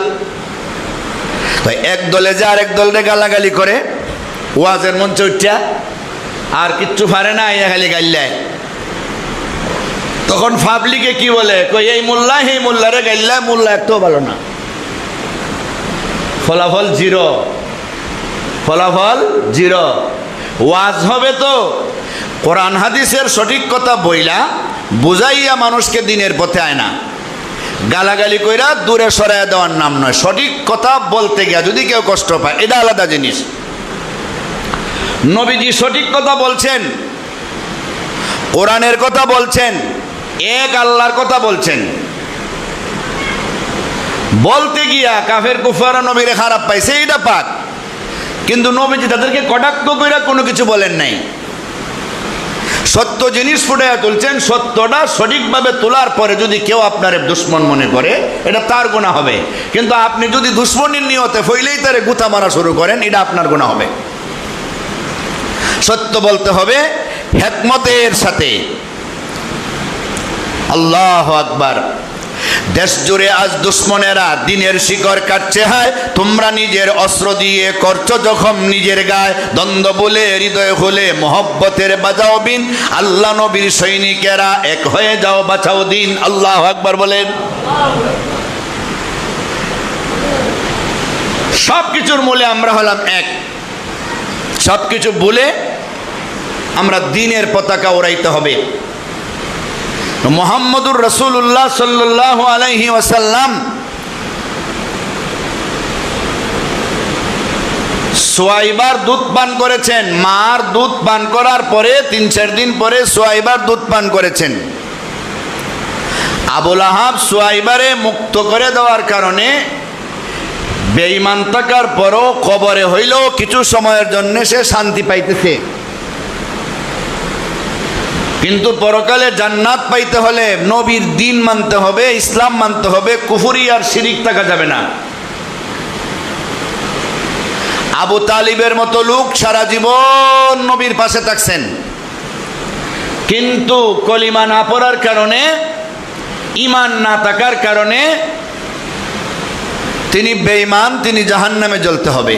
S1: এক দলে যে আরেক দলে গালাগালি করে ওয়াজের মঞ্চে উঠা, আর কিচ্ছু পারে না, ইয়া খালি গাইলায়। তখন পাবলিকে কি বলে, কই এই মোল্লা এই মোল্লারে গাইলায়, মোল্লা একটাও ভালো না। ফলাফল জিরো, ফলাফল জিরো। ওয়াজ হবে তো কোরআন হাদিসের সঠিক কথা বইলা বুঝাইয়া মানুষকে দিনের পথে আয় না, গালাগালি কইরা দূরে সরাইয়া দেওয়ার নাম নয়। সঠিক কথা বলতে গিয়া যদি কেউ কষ্ট পায়, এটা আলাদা জিনিস। নবীজি সঠিক কথা বলছেন, কোরআনের কথা বলছেন, এক আল্লাহর কথা বলছেন। বলতে গিয়া কাফের কুফার নবীরে খারাপ পাইছে, এইটা পাক, কিন্তু নবীজি তাদেরকে কটাক্ষ কইরা কোনো কিছু বলেন নাই। সত্য জিনিস ফুটাইয়া তুলছেন। সত্যটা সঠিকভাবে তোলার পরে যদি কেউ আপনার দুশ্মন মনে করে, এটা তার গুনাহ হবে। কিন্তু আপনি যদি দুশ্মনের নিয়তে ফইলেই তারে গুতা মারা শুরু করেন, এটা আপনার গুনাহ হবে। সত্য বলতে হবে হিকমতের সাথে। আল্লাহু আকবার। দেশ জুড়ে আজ দুশ্মনেরা দিনের শিকড় কাটছে, হায় তোমরা নিজের অস্ত্র দিয়ে করছো জখম নিজের গায়ে। দ্বন্দ্ব বলে হৃদয় হলে মোহব্বতের বাজাও বিন, আল্লাহ নবীর সৈনিকেরা এক হয়ে যাও বাঁচাও দিন। আল্লাহু আকবার বলেন। সব কিছুর মূলে আমরা হলাম এক। সব কিছু বলে আমরা দ্বীনের পতাকা উড়াইতে হবে। মুহাম্মদুর রাসূলুল্লাহ সাল্লাল্লাহু আলাইহি ওয়াসাল্লাম সুয়াইবার দুধ পান করেছেন। মার দুধ পান করার পরে 3-4 দিন পরে সুয়াইবার দুধ পান করেছেন। আবুল আহাব সুয়াইবারে মুক্ত করে দেওয়ার কারণে বেঈমান থাকার পরও কবরে হইলেও কিছু সময়ের জন্য সে শান্তি পাইতেছে, কিন্তু পরকালে জান্নাত পাইতে হলে নবীর দ্বীন মানতে হবে, ইসলাম মানতে হবে, কুফরি আর শিরিক থাকা যাবে না। আবু তালিবের মতো লোক সারা জীবন নবীর পাশে থাকছেন, কিন্তু কলিমা না পড়ার কারণে, ঈমান না থাকার কারণে তিনি বেঈমান, তিনি জাহান্নামে জ্বলতে হবে।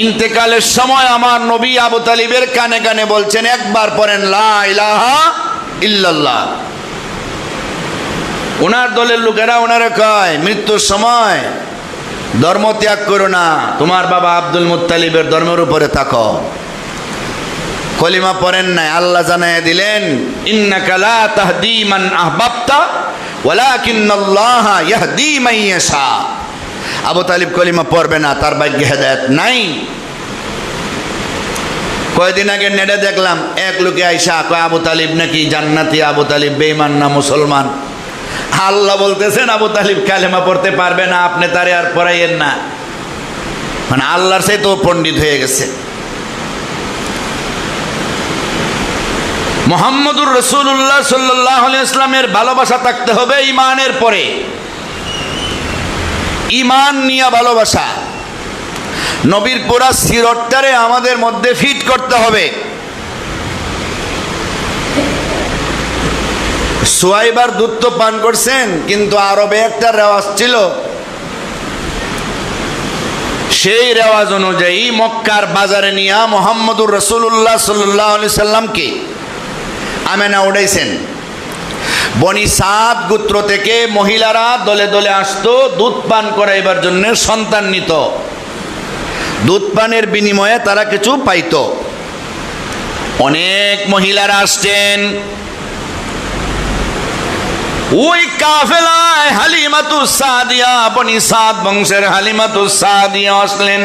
S1: ইন্তেকালের সময় আমার নবী আবু তালিবের কানে কানে বলছেন, একবার পড়েন লা ইলাহা ইল্লাল্লাহ। ওনার দলের লোকেরা ওনারে কয়, মৃত্যুর সময় ধর্ম ত্যাগ করো না, তোমার বাবা আব্দুল মুত্তালিবের ধর্মের উপরে থাকো। কলিমা পড়েন নাই, আল্লাহ জানাইয়া দিলেন, ইন্নাকা লা তাহদি মান আহবাবতা ওয়ালাকিন্নাল্লাহা ইয়াহদি মান ইয়াশা। আবু তালিব কলিমা পড়বে না, তার ভাগ্যে হেদায়েত নাই। কয়েকদিন আগে নেটে দেখলাম এক লোকে আইসা কয় আবু তালিব নাকি জান্নাতি, আবু তালিব বেঈমান না মুসলমান। আল্লাহ বলতেছেন আবু তালিব কালেমা পড়তে পারবে না, আপনি তারে আর পড়াইয়েন না। মানে আল্লাহর চাইতে তো পণ্ডিত হয়ে গেছে। মুহাম্মদুর রাসূলুল্লাহ সাল্লাল্লাহু আলাইহি ওয়াসাল্লামের ভালোবাসা থাকতে হবে ঈমানের পরে। ঈমান নিয়ে ভালোবাসা, নবীর পুরা সিরতটারে আমাদের মধ্যে ফিট করতে হবে। সুয়াইবার দুধ তো পান করছেন, কিন্তু আরবে একটা রেওয়াজ ছিল, সেই রেওয়াজ অনুযায়ী মক্কার বাজারে নিয়ে মুহাম্মদুর রাসূলুল্লাহ সাল্লাল্লাহু আলাইহি সাল্লামকে আমেনা উঠাইছেন। বনি সাদ গোত্র থেকে মহিলারা দলে দলে আসতো দুধ পান করাইবার জন্য, সন্তান নিত। দুধ পানের বিনিময়ে তারা কিছু পাইত। অনেক মহিলারা আসতেন। ওই কাফেলায় হালিমাতুস সাদিয়া, বনি সাদ বংশের হালিমাতুস সাদিয়া আসলেন।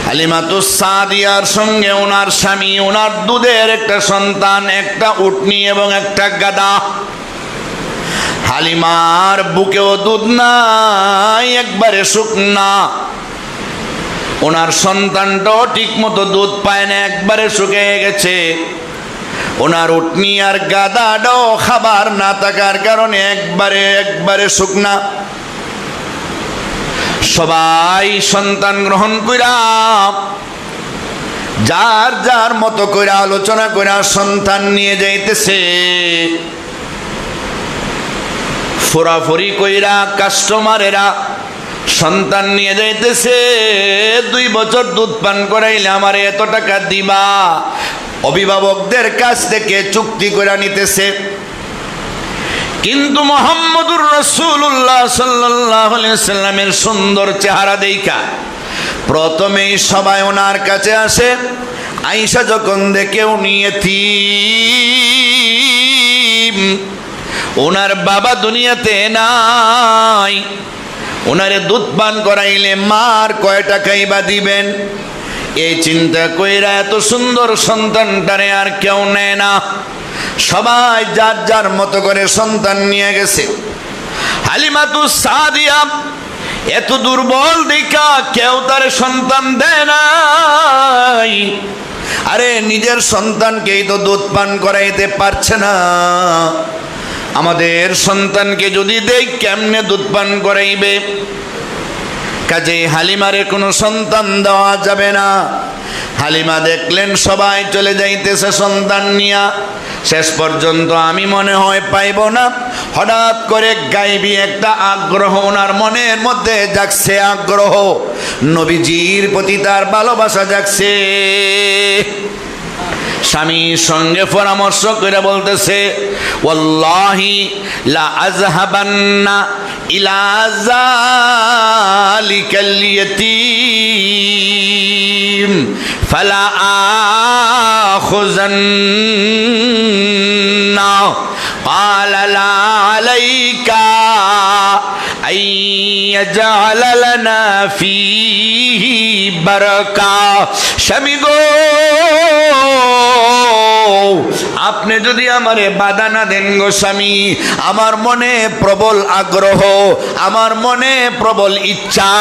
S1: হালিমাতুস সাদিয়ার সঙ্গে ওনার স্বামী, ওনার দুধের একটা সন্তান, একটা উটনি এবং একটা গাদা। হালিমার বুকেও দুধ নাই, একবারে শুকনা। ওনার সন্তানটাও ঠিক মতো দুধ পায় না, একবারে শুকিয়ে গেছে। ওনার উটনি আর গাদাটাও খাবার না থাকার কারণে একবারে শুকনা। সবাই সন্তান গ্রহণ কইরা যার যার মতো কইরা আলোচনা কইরা সন্তান নিয়ে যাইতেছে। ফোরাফুরি কইরা কাস্টমারেরা সন্তান নিয়ে যাইতেছে। 2 বছর দুধ পান করাইলে আমার এত টাকা দিবা, অভিভাবকদের কাছ থেকে চুক্তি করে নিতেছে। কিন্তু মুহাম্মদুর রাসূলুল্লাহ সাল্লাল্লাহু আলাইহি ওয়াসাল্লামের সুন্দর চেহারা দেখা প্রথমেই সবাই ওনার কাছে আসে। আয়েশা যখন দেখে উনি এতিম, ওনার বাবা দুনিয়াতে নাই, ওনারে দুধ পান করাইলে মার কয় টাকাই বা দিবেন, এই চিন্তা কইরা এত সুন্দর সন্তানটারে আর কেউ নেয় না। সবাই যার যার মতো করে সন্তান নিয়ে গেছে। হালিমাতুস সাদিয়া এত দুর্বল দেখা কেউ তার সন্তান দেয় নাই। আরে নিজের সন্তানকেই তো দুধ পান করাইতে পারছে না, আমাদের সন্তানকে যদি দেই কেমনে দুধ পান করাইবে? কাজে হালিমারে কোনো সন্তান দেওয়া যাবে না। হালিমা দেখলেন সবাই চলে যাইতেছে সন্তান নিয়া, শেষ পর্যন্ত আমি মনে হয় পাইব না। হঠাৎ করে গায়েবী একটা আগ্রহ ওনার মনের মধ্যে জাগছে, আগ্রহ, নবীজির প্রতি তার ভালোবাসা জাগছে। স্বামীর সঙ্গে পরামর্শ করে বলতেছে, ওয়াল্লাহি লা আযহাবান্না ইলা যালিকাল ইয়াতীম ফালা আখুযান্না ক্বালা লা আলাইকা আইয়াজআল লানা ফীহি বারাকা। স্বামী গো, আপনি যদি আমারে বাধা না দেন গো স্বামী, আমার মনে প্রবল আগ্রহ, আমার মনে প্রবল ইচ্ছা,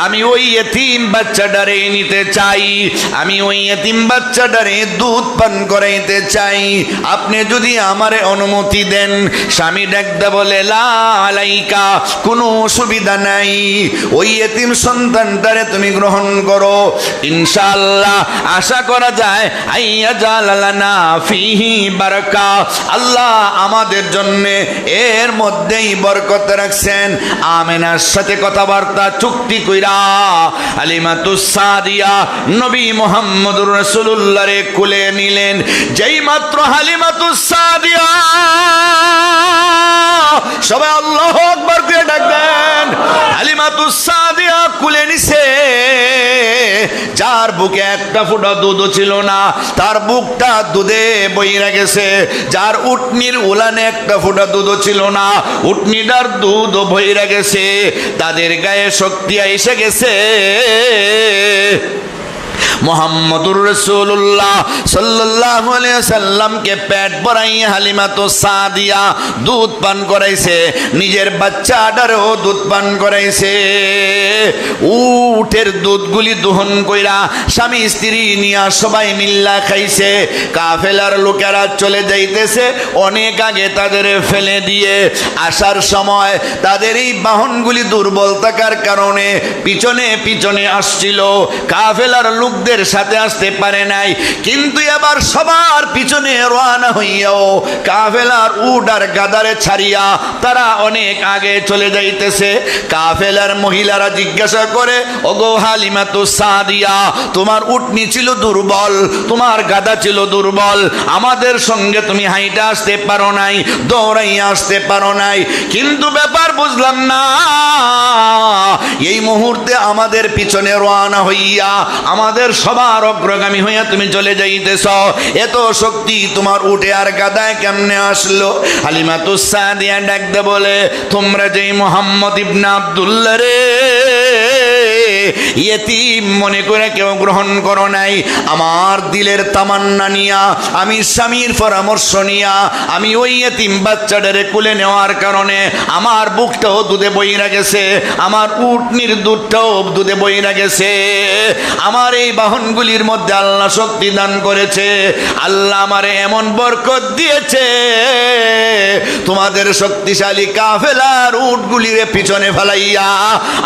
S1: আমি ওই এতিম বাচ্চাটারে নিতে চাই, আমি ওই এতিম বাচ্চাটারে দুধ পান করাইতে চাই। আপনি যদি আমারে অনুমতি দেন। স্বামী ডাকদা বলে, লা আলাইকা, কোনো অসুবিধা নাই, ওই এতিম সন্তানটারে তুমি গ্রহণ করো, ইনশাআল্লাহ আশা করা যায় আইয়া জালালানা ফিহি বারাকা, আল্লাহ আমাদের জন্য এর মধ্যেই বরকত রাখছেন। আমেনার সাথে কথাবার্তা চুক্তি কইরা হালিমাতুস সাদিয়া নবী মুহাম্মদুর রাসূলুল্লাহরে কোলে নিলেন। যেই মাত্র হালিমাতুস সাদিয়া, সবাই আল্লাহু আকবার করে ডাক দেন, হালিমাতুস সাদিয়া কোলে নিছে। যার বুকে একটা ফোঁটা দুধও ছিল না, তার বুকটা দুধে বইরা গেছে। যার উটনির উলানে একটা ফোঁটা দুধও ছিল না, উটনিটার দুধও বইরা গেছে। তাদের গায়ে শক্তি এসে গেছে। মুহাম্মদুর রাসূলুল্লাহ সাল্লাল্লাহু আলাইহি ওয়াসাল্লামকে পেট ভরাইয়া হালিমাতু সাদিয়া দুধ পান করাইছে, নিজের বাচ্চাটারও দুধ পান করাইছে। উটের দুধগুলি দহন কইরা স্বামী স্ত্রী নিয়া সবাই মিল্লা খাইছে। কাফেলার লোকেরা চলে যাইতেছে, অনেক আগে তাদের ফেলে দিয়ে আসার সময় তাদের এই বাহনগুলি দুর্বল থাকার কারণে পিছনে পিছনে আসছিল। কাফেলার লোকদের সাথে আসতে পারে নাই, কিন্তু এবার সবার পিছনে রওনা হইয়াও কাফেলার উট আর গাদারে ছাড়িয়া তারা অনেক আগে চলে যাইতেছে। কাফেলার মহিলারা জিজ্ঞাসা করে, ওগো হালিমাতু সাদিয়া, তোমার উটনি ছিল দুর্বল, তোমার গাদা ছিল দুর্বল, আমাদের সঙ্গে তুমি হাইটা আসতে পারো নাই, দৌড়াইয়া আসতে পারো নাই। কিন্তু ব্যাপার বুঝলাম না, এই মুহূর্তে আমাদের পিছনে রওনা হইয়া আমাদের সবার অগ্রগামী হইয়া তুমি চলে যাইতেছ, এত শক্তি তোমার উটে আর গাদায় কেমনে আসলো? হালিমাতু সাদিয়া ডাকতে বলে, তোমরা যেই মুহাম্মদ ইবনে আব্দুল্লাহ রে ইয়েতিম মনে করে কেউ গ্রহণ করো নাই, আমার দিলের তামান্না নিয়া, আমি স্বামীর পরামর্শ নিয়া আমি ওই ইয়েতিম বাচ্চাটারে কুলে নেওয়ার কারণে আমার বুকটাও দুধে বইরা গেছে, আমার উটনির দুধটাও দুধে বইরা গেছে। আমার এই বাহনগুলির মধ্যে আল্লাহ শক্তি দান করেছে, আল্লাহ আমারে এমন বরকত দিয়েছে, তোমাদের শক্তিশালী কাফেলার উটগুলির পিছনে ফেলাইয়া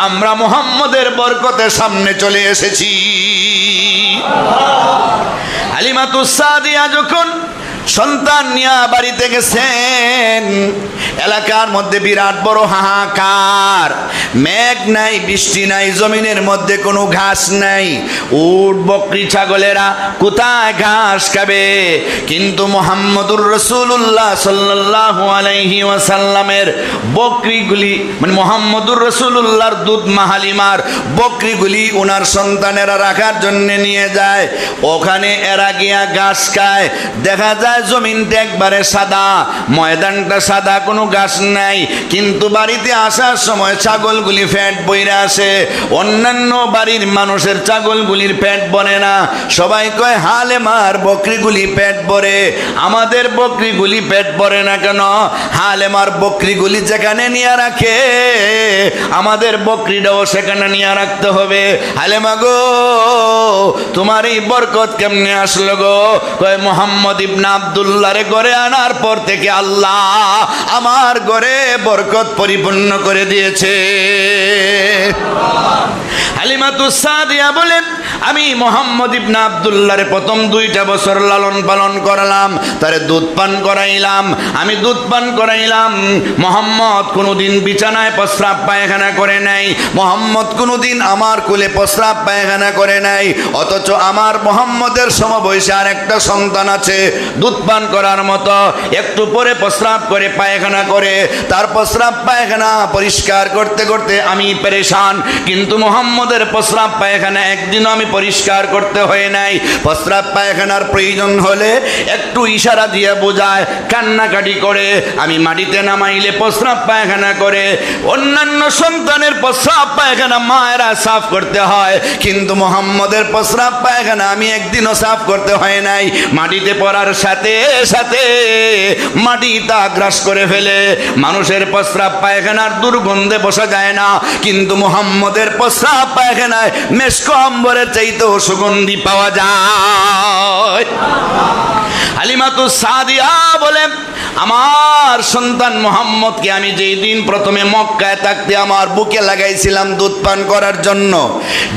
S1: আমরা মুহাম্মদের বরকতের সামনে চলে এসেছি। হালিমাতু সাদিয়া যখন সন্তান নিয়া বাড়িতে গেছেন, এলাকার মধ্যে বিরাট বড় হাহাকার, মেঘ নাই, বৃষ্টি নাই, জমিনের মধ্যে কোনো ঘাস নাই, উট বকরি ছাগলেরা কোথায় ঘাস খাবে? কিন্তু মুহাম্মদুর রাসূলুল্লাহ সাল্লাল্লাহু আলাইহি ওয়াসাল্লামের বকরিগুলি, মানে মুহাম্মদুর রাসূলুল্লাহর দুধ মা হালিমার বকরিগুলি ওনার সন্তানেরা রাখার জন্য নিয়ে যায়। ওখানে এরা গিয়া ঘাস খায়, দেখা যায় জমিনটা একবারে সাদা, ময়দানটা সাদা, কোনো ঘাস নাই। কিন্তু বাড়িতে আসার সময় ছাগলগুলি পেট বইরা আসে, অন্যান্য বাড়ির মানুষের ছাগলগুলির পেট ভরে না। সবাই কয়, হালেমার বকরিগুলি পেট ভরে, আমাদের বকরিগুলি পেট ভরে না কেন? হালেমার বকরিগুলি যেখানে নিয়ে রাখে আমাদের বকরিটাও সেখানে নিয়ে রাখতে হবে। হালেমা গো, তোমার এই বরকত কেমনে আসলো গো? কয়, মুহাম্মদ ইবনে আব্দুল্লাহরে ঘরে আনার পর থেকে আল্লাহ আমার ঘরে বরকত পরিপূর্ণ করে দিয়েছে। হালিমাতু সাদিয়া বলেন, আমি মুহাম্মদ ইবনে আব্দুল্লাহরে প্রথম 2টা বছর লালন পালন করলাম, তারে দুধ পান করাইলাম, আমি দুধ পান করাইলাম। মুহাম্মদ কোনোদিন বিছানায় প্রস্রাব পায়খানা করে নাই, মুহাম্মদ কোনোদিন আমার কোলে প্রস্রাব পায়খানা করে নাই। অথচ আমার মুহাম্মদের সমবয়সী আর একটা সন্তান আছে, দুধ পান করার মতো, একটু পরে প্রস্রাব করে পায়খানা করে, তার প্রস্রাব পায়খানা পরিষ্কার করতে করতে আমি পেরেশান। কিন্তু মুহাম্মদের প্রস্রাব পায়খানা একদিনও আমি পরিষ্কার করতে হয় নাই। প্রস্রাব পায়খানার প্রয়োজন হলে একটু ইশারা দিয়ে বোঝায়, কান্নাকাটি করে, আমি মাটিতে নামাইলে প্রস্রাব পায়খানা করে। অন্যান্য সন্তানের প্রস্রাব পায়খানা মায়েরা সাফ করতে হয়, কিন্তু মুহাম্মদের প্রস্রাব পায়খানা আমি একদিনও সাফ করতে হয় নাই। মাটিতে পড়ার সাথে সাথে মাটি তা গ্রাস করে ফেলে। মানুষের প্রস্রাব পায়খানার দুর্গন্ধে বসা যায় না, কিন্তু মুহাম্মদের প্রস্রাব পায়খানায় মেশক অম্বরের চাইতেও সুগন্ধি পাওয়া যায়। হালিমাতু সাদিয়া বলে, আমার সন্তান মুহাম্মদকে আমি যেই দিন প্রথমে মক্কায় থাকতে আমার বুকে লাগাইছিলাম দুধ পান করার জন্য,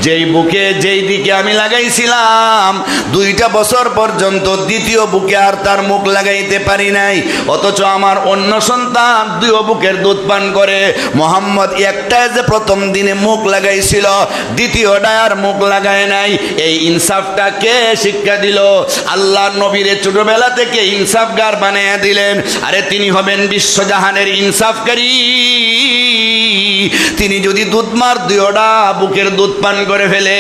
S1: যেই বুকে যেই দিকে আমি লাগাইছিলাম 2টা বছর পর্যন্ত দ্বিতীয় বুকে আর তার মুখ লাগাইতে পারি নাই। অথচ আমার অন্য সন্তান 2 বুকের দুধ পান করে। মুহাম্মদ একটায় যে প্রথম দিনে মুখ লাগাইছিল, দ্বিতীয়টায় আর মুখ লাগায় নাই। এই ইনসাফটা কে শিক্ষা দিল? আল্লাহর নবীরে ছোট ছোটবেলা থেকে ইনসাফগার বানিয়ে দিলেন। আরে তিনি হবেন বিশ্বজাহানের ইনসাফকারী। তিনি যদি দুধ মার দুয়োটা বুকের দুধ পান করে ফেলে,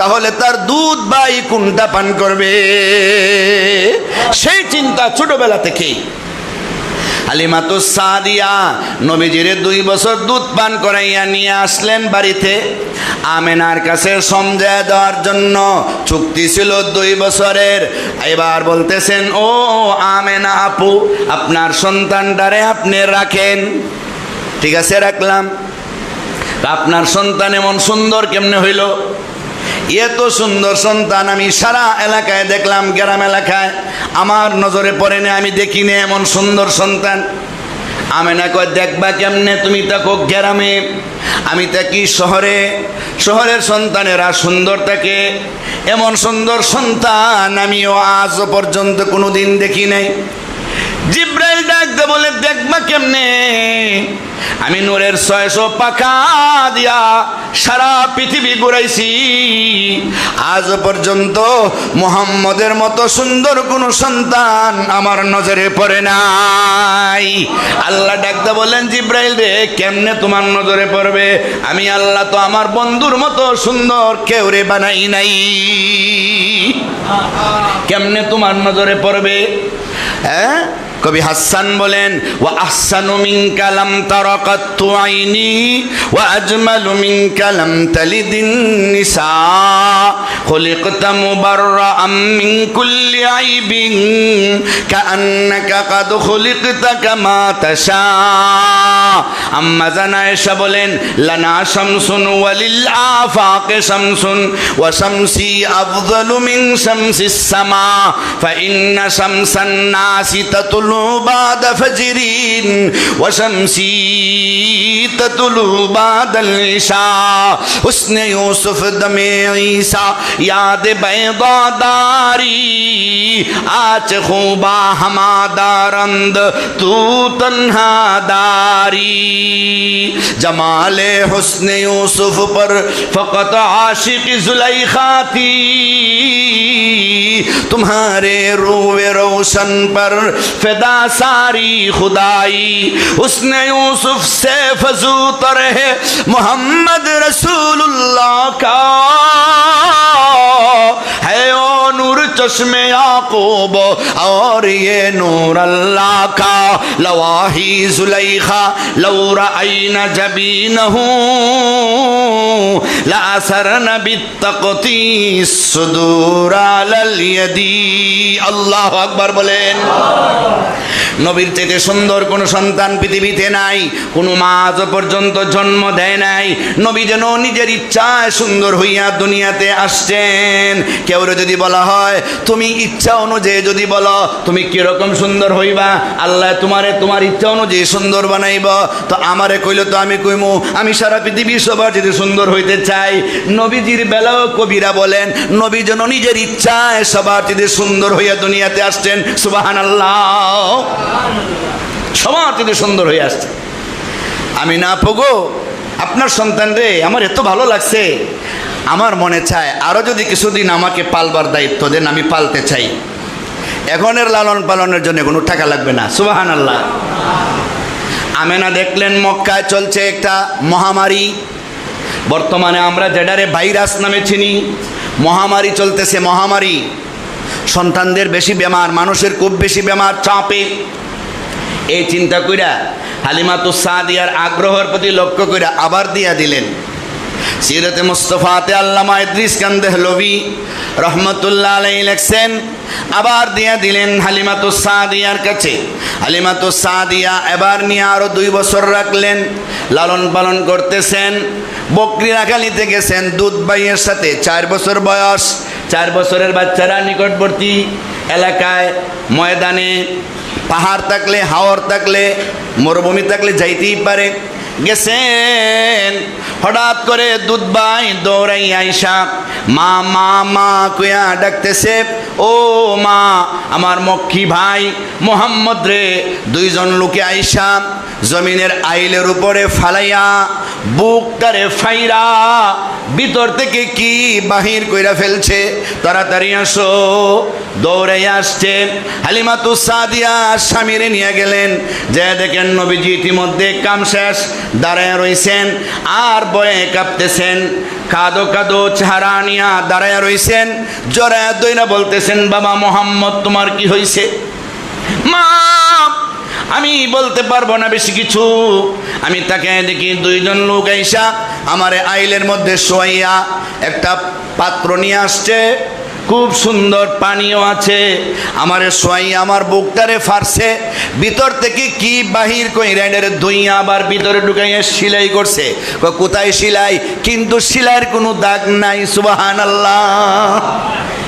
S1: তাহলে তার দুধ ভাই কোনটা পান করবে? সেই চিন্তা ছোটবেলা থেকেই। হালিমাতুস সাদিয়া নবীজিরে 2 বছর দুধ পান করাইয়া নিয়ে আসলেন বাড়িতে আমেনার কাছে সমঝায় দেওয়ার জন্য। চুক্তি ছিল 2 বছরের। এবার বলতেছেন, ও আমেনা আপু, আপনার সন্তানটারে আপনি রাখেন। ঠিক আছে, রাখলাম। আপনার সন্তান এমন সুন্দর কেমনে হইল? এত সুন্দর সন্তান আমি সারা এলাকায় দেখলাম, গ্রাম এলাকায় আমার নজরে পড়ে না, আমি দেখি না এমন সুন্দর সন্তান। আমেনা কয়, দেখবা কেমনে? তুমি থাকো গ্রামে, আমি থাকি শহরে। শহরের সন্তানেরা সুন্দর থাকে, এমন সুন্দর সন্তান আমিও আজ পর্যন্ত কোনোদিন দেখি নাই। জিব্রাইল ডাকতে বলে, দেখবা কেমনে? আমি নূরের 600 পাখা দিয়া সারা পৃথিবী ঘুরাইছি, আজ পর্যন্ত মুহাম্মদের মতো সুন্দর কোনো সন্তান আমার নজরে পড়ে নাই। আল্লাহ ডাকতে বলেন, জিব্রাইল রে, কেমনে তোমার নজরে পড়বে? আমি আল্লাহ তো আমার বন্ধুর মতো সুন্দর কেউ রে বানাই নাই, কেমনে তোমার নজরে পড়বে? হ্যাঁ, কবি হাসান বলেন, ওয়া আহসানু মিনকা লাম তারা কাত্তু আইনি ওয়া আজমালু মিনকা লাম তালিদিন নিসা খুলিকতা মুবাররাআম মিন কুল্লি আইবিন কাআন্নাকা কাদ খুলিকতা কামা তাশা। আম্মা জান আয়েশা বলেন, লানা শামসুন ওয়ালিল আফাকে শামসুন ওয়া শামসি আফদালু মিন শামসিস সামা ফা ইন্না শামসান নাসি তাতুলু بعد فجرين وشمسي تطلع بعد العشاء حسن يوسف دم عيسى یاد بیضا داری آج خوبا ہما دارند تو تنہا داری جمال حسن یوسف پر فقط عاشق زلیخا تھی تمہارے روے روشن پر فدا ساری خدائی حسن یوسف سے فزوتر ہے محمد رسول اللہ کا ہے او نور چشم یعقوب اور یہ نور اللہ کا لواہی زلیخا لو رأین جبینہ لأثرن بالتقطی الصدور علی الیدی اللہ اکبر بولیں নবীর থেকে সুন্দর কোন সন্তান পৃথিবীতে নাই, কোন মা আজ পর্যন্ত জন্ম দেয় নাই। নবী যেন নিজের ইচ্ছায় সুন্দর হইয়া দুনিয়াতে আসছেন। কেউ যদি বলা হয় তুমি ইচ্ছা অনুযায়ী যদি বলো তুমি কিরকম সুন্দর হইবা, আল্লাহ তোমারে তোমার ইচ্ছা অনুযায়ী সুন্দর বানাইব, তো আমারে কইলে তো আমি কইমু আমি সারা পৃথিবীর সবার যদি সুন্দর হইতে চাই। নবীজির বেলাও কবিরা বলেন, নবী যেন নিজের ইচ্ছায় সবার যদি সুন্দর হইয়া দুনিয়াতে আসছেন। সুবহানাল্লাহ, সবার যদি সুন্দর হয়ে আসছে। আমি না পগো আপনার সন্তান রে আমার এত ভালো লাগছে, আমার মনে চায় আরো যদি কিছুদিন আমাকে পালবার দায়িত্ব দেন, আমি পালতে চাই। এখনের লালন পালনের জন্য কোনো টাকা লাগবে না। সুবহানাল্লাহ। আমেনা দেখলেন মক্কায় চলছে একটা মহামারী, বর্তমানে আমরা যেটারে ভাইরাস নামে চিনি, মহামারী চলতেছে। মহামারী, সন্তানদের বেশি বেমার, মানুষের খুব বেশি বেমার, চাপে। এই চিন্তা কইরা হালিমাতুস সাদিয়ার আগ্রহের প্রতি লক্ষ্য কইরা আবার দিয়া দিলেন। সিরাতে মুস্তাফাতে আল্লামা ইদ্রিস কান্দেহলভি রহমতুল্লাহ আলাইহি লেখছেন, আবার দিয়া দিলেন হালিমাতুস সাদিয়ার কাছে। হালিমাতুস সাদিয়া এবার নিয়ে আরো 2 বছর রাখলেন, লালন পালন করতেছেন। বকরি রাখালিতে গেছেন দুধ ভাইয়ের সাথে, 4 বছর বয়স। 4 বছরের বাচ্চারা নিকটবর্তী এলাকায় ময়দানে পাহাড় থাকলে, হাওর থাকলে, মরুভূমি থাকলে যাইতেই পারে। গেছেন, হঠাৎ করে দুধ ভাই দৌড়াই আইসা মা মা মা কইয়া ডাকতেছে, ও মা, আমার মক্খী ভাই মোহাম্মদ রে। 2 জন লোকে আইসা জমিনের আইলের উপরে ফালাইয়া বুকটারে ফাইরা ভিতর থেকে কি বাহির কইরা ফেলছে, তাড়াতাড়ি আসো। দৌড়ে আসছেন, হালিমাতুস সাদিয়া স্বামীরে নিয়ে গেলেন, যে দেখেন নবীজি ইতিমধ্যে কাম শেষ, দাঁড়ায় রইছেন আর ভয়ে কাঁপতেছেন, কাদো কাদো চেহারা নিয়া দাঁড়ায় রইছেন, জড়ায় দইরা বলতেছেন, বাবা মোহাম্মদ তোমার কি হয়েছে? মা আমি বলতে পারবো না বেশি কিছু। আমি তাকে দেখি দুইজন লোক আইসা আমারে আইলের মধ্যে শোয়াইয়া একটা পাত্র নিয়ে আসছে, খুব সুন্দর পানিও আছে, আমারে শোয়াইয়া আমার বুকটারে ফারছে, ভিতর থেকে কি বাহির কইরা এটারে ধুইয়া আবার ভিতরে ঢুকাইয়া সেলাই করছে। কোথায় সেলাই? কিন্তু সেলাইয়ের কোনো দাগ নাই। সুবহানাল্লাহ।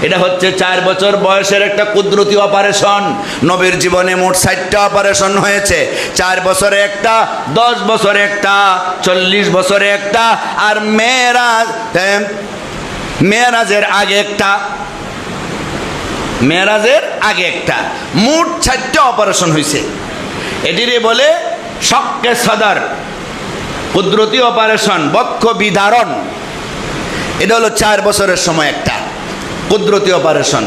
S1: এটা হচ্ছে 4 বছর বয়সের একটা কুদরতি অপারেশন। নবীর জীবনে মোট 60টা অপারেশন হয়েছে। 4 বছরে একটা, 10 বছরে একটা, 40 বছরে একটা, আর মেরাজের আগে একটা, মেরাজের আগে একটা, মোট 4টা অপারেশন হয়েছে। এটিরে বলে শক্কে সদর, কুদরতি অপারেশন, বক্ষ বিদারণ। এটা হলো 4 বছরের সময় একটা কুদরতি অপারেশন।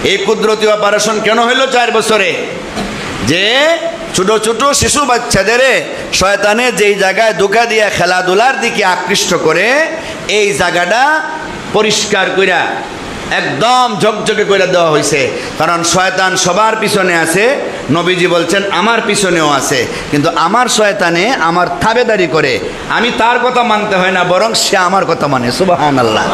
S1: এই কুদরতি অপারেশন কেন হইলো 4 বছরে? যে ছোট ছোট শিশু বাচ্চাদের শয়তানে যেই জায়গায় ধোঁকা দিয়ে খেলাধুলার দিকে আকৃষ্ট করে, এই জায়গাটা পরিষ্কার কইরা একদম ঝকঝকে করে দেওয়া হয়েছে। কারণ শয়তান সবার পিছনে আছে, নবীজি বলছেন আমার পিছনেও আছে, কিন্তু আমার শয়তানে আমার তাবেদারি করে, আমি তার কথা মানতে হয় না, বরং সে আমার কথা মানে। সুবহানাল্লাহ।